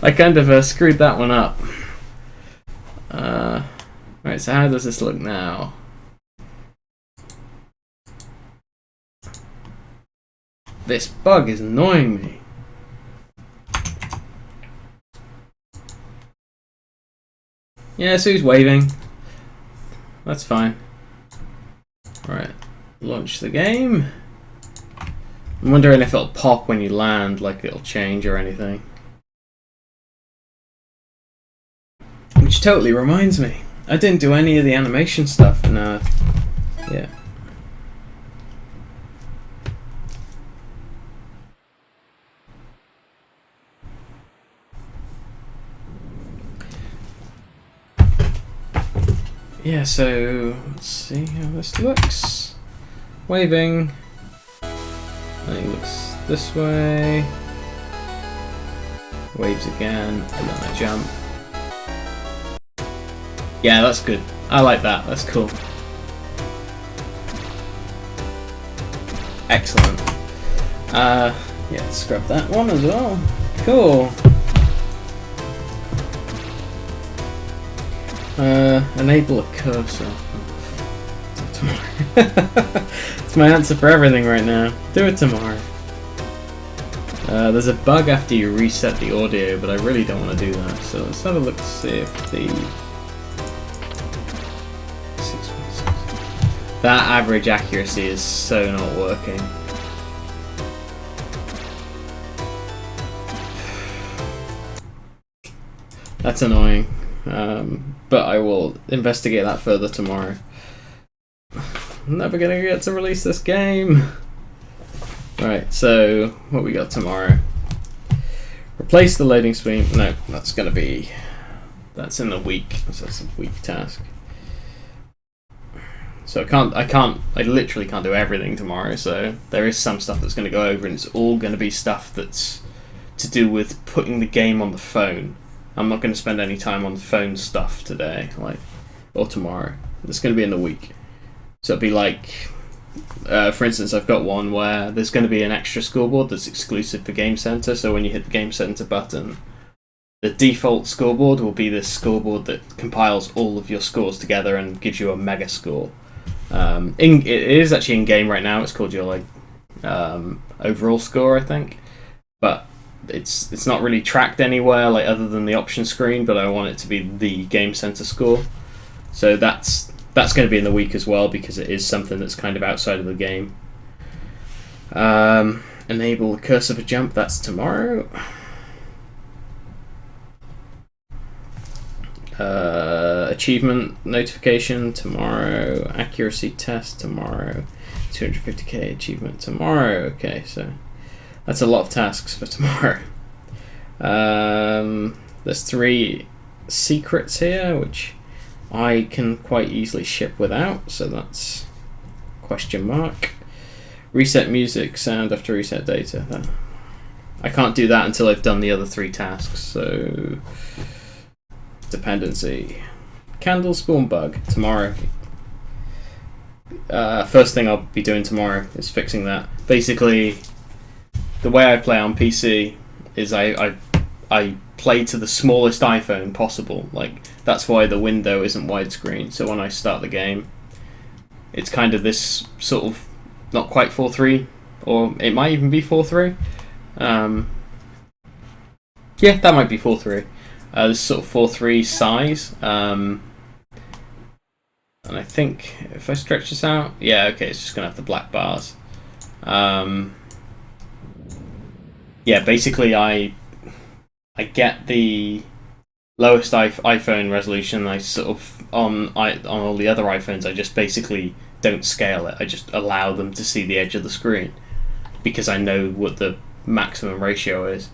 I kind of screwed that one up. Right, so how does this look now? This bug is annoying me. Yeah, so he's waving. That's fine. Alright, launch the game. I'm wondering if it'll pop when you land, like it'll change or anything. Which totally reminds me, I didn't do any of the animation stuff, and yeah. Yeah, so let's see how this looks. Waving. I think it looks this way. Waves again, and then I jump. Yeah, that's good. I like that. That's cool. Excellent. Yeah, let's grab that one as well. Cool. Enable a cursor. It's my answer for everything right now. Do it tomorrow. There's a bug after you reset the audio, but I really don't want to do that. So let's have a look to see if the... That average accuracy is so not working. That's annoying. But I will investigate that further tomorrow. I'm never gonna get to release this game. Right, so what we got tomorrow? Replace the loading screen. No, that's in the week. So that's a week task. So I literally can't do everything tomorrow. So there is some stuff that's gonna go over, and it's all gonna be stuff that's to do with putting the game on the phone. I'm not going to spend any time on phone stuff today, or tomorrow. It's going to be in the week. So it'll be like, for instance, I've got one where there's going to be an extra scoreboard that's exclusive for Game Center. So when you hit the Game Center button, the default scoreboard will be this scoreboard that compiles all of your scores together and gives you a mega score. It is actually in game right now. It's called your overall score, I think, but it's not really tracked anywhere other than the option screen, but I want it to be the Game Center score. So that's going to be in the week as well, because it is something that's kind of outside of the game. Enable cursor for jump, that's tomorrow. Achievement notification tomorrow. Accuracy test tomorrow. 250k achievement tomorrow. Okay, so that's a lot of tasks for tomorrow. There's 3 secrets here, which I can quite easily ship without, so that's question mark. Reset music sound after reset data. I can't do that until I've done the other 3 tasks, so dependency. Candle spawn bug tomorrow. First thing I'll be doing tomorrow is fixing that. Basically, the way I play on PC is I play to the smallest iPhone possible. Like, that's why the window isn't widescreen. So when I start the game, it's kind of this sort of not quite 4:3, or it might even be 4:3. Yeah, that might be 4:3. This sort of 4:3 size. And I think if I stretch this out, yeah, okay, it's just gonna have the black bars. Yeah, basically I get the lowest iPhone resolution. I sort of on all the other iPhones, I just basically don't scale it. I just allow them to see the edge of the screen because I know what the maximum ratio is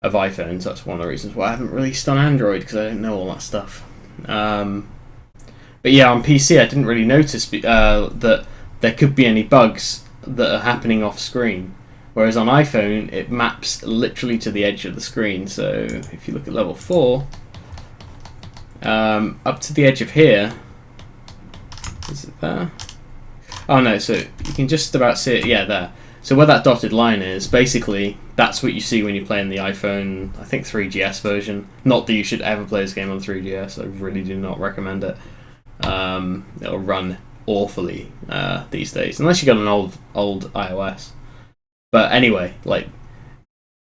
of iPhones. That's one of the reasons why I haven't released on Android, because I don't know all that stuff. But yeah, on PC, I didn't really notice that there could be any bugs that are happening off screen. Whereas on iPhone, it maps literally to the edge of the screen. So if you look at level 4, up to the edge of here, is it there? Oh no, so you can just about see it, yeah, there. So where that dotted line is, basically, that's what you see when you play in the iPhone, I think 3GS version. Not that you should ever play this game on 3GS, I really do not recommend it. It'll run awfully these days, unless you got an old iOS. But anyway, like,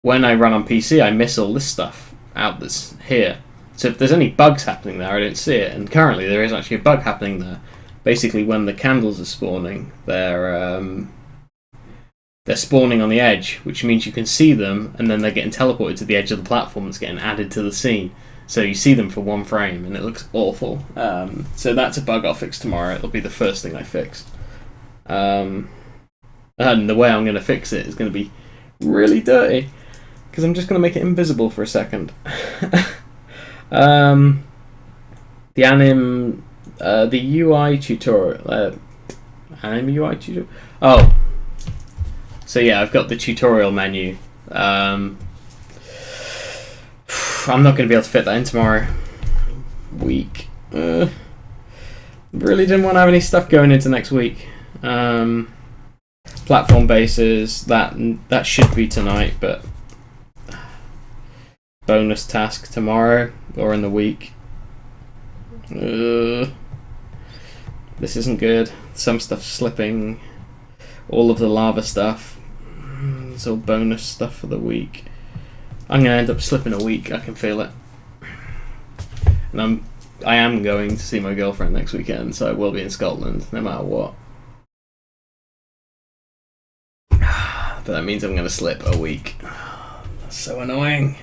when I run on PC, I miss all this stuff out that's here. So if there's any bugs happening there, I don't see it. And currently there is actually a bug happening there. Basically, when the candles are spawning, they're spawning on the edge, which means you can see them, and then they're getting teleported to the edge of the platform that's getting added to the scene. So you see them for one frame, and it looks awful. So that's a bug I'll fix tomorrow. It'll be the first thing I fix. And the way I'm going to fix it is going to be really dirty, because I'm just going to make it invisible for a second. The UI tutorial. Anim UI tutorial? Oh. So yeah, I've got the tutorial menu. I'm not going to be able to fit that in tomorrow. Week. Really didn't want to have any stuff going into next week. Platform bases, that should be tonight, but bonus task tomorrow or in the week. This isn't good. Some stuff's slipping. All of the lava stuff. It's all bonus stuff for the week. I'm gonna end up slipping a week. I can feel it. And I am going to see my girlfriend next weekend, so I will be in Scotland no matter what. But that means I'm going to slip a week. That's so annoying.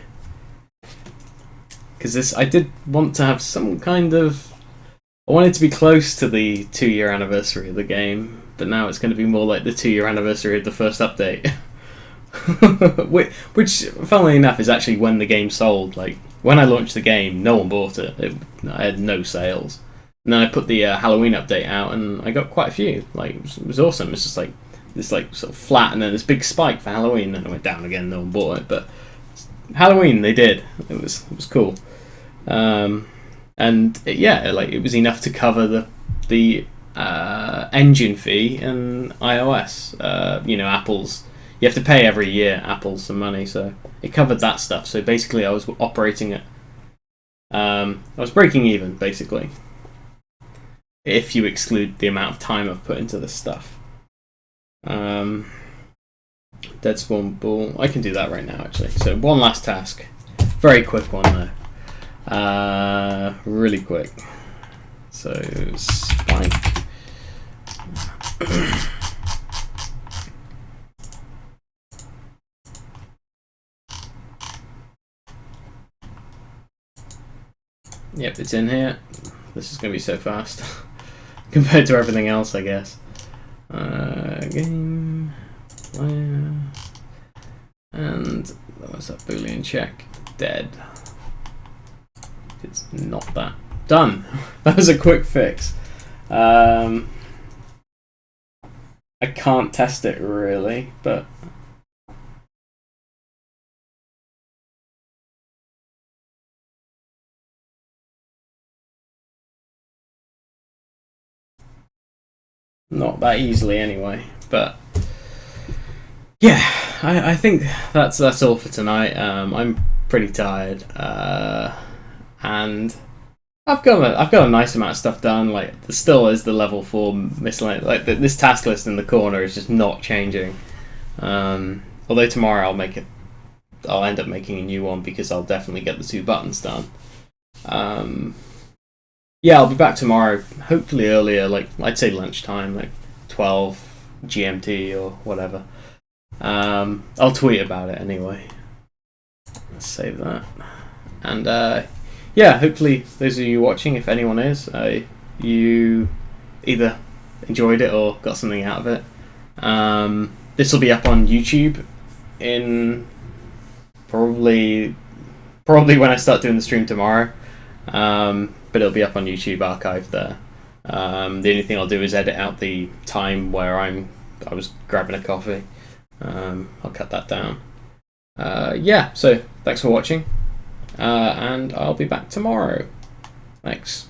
Because I did want to have some kind of... I wanted to be close to the 2-year anniversary of the game, but now it's going to be more like the 2-year anniversary of the first update. Which, funnily enough, is actually when the game sold. Like, when I launched the game, no one bought it. I had no sales. And then I put the Halloween update out, and I got quite a few. Like, it was awesome. It's just like this, like, sort of flat, and then this big spike for Halloween, and it went down again. No one bought it, but Halloween they did. It was cool. And it was enough to cover the engine fee and iOS. Apple's. You have to pay every year, Apple, some money, so it covered that stuff. So basically, I was operating it. I was breaking even, basically, if you exclude the amount of time I've put into this stuff. Dead Spawn Ball. I can do that right now, actually. So one last task, very quick one though. Really quick. So spike. Yep, it's in here. This is going to be so fast compared to everything else, I guess. Game player, and what's that Boolean check? Dead. It's not that. Done. That was a quick fix. I can't test it really, but not that easily anyway. But yeah, I think that's all for tonight. I'm pretty tired, and I've got a nice amount of stuff done. Like there still is the level 4 miscellaneous. Like this task list in the corner is just not changing. Although tomorrow I'll end up making a new one because I'll definitely get the 2 buttons done. Yeah, I'll be back tomorrow, hopefully earlier, like I'd say lunchtime, like 12 GMT or whatever. I'll tweet about it anyway. Let's save that. And yeah, hopefully those of you watching, if anyone is, you either enjoyed it or got something out of it. This will be up on YouTube in probably when I start doing the stream tomorrow. But it'll be up on YouTube archived there. The only thing I'll do is edit out the time where I was grabbing a coffee. I'll cut that down. Yeah, so thanks for watching, and I'll be back tomorrow. Thanks.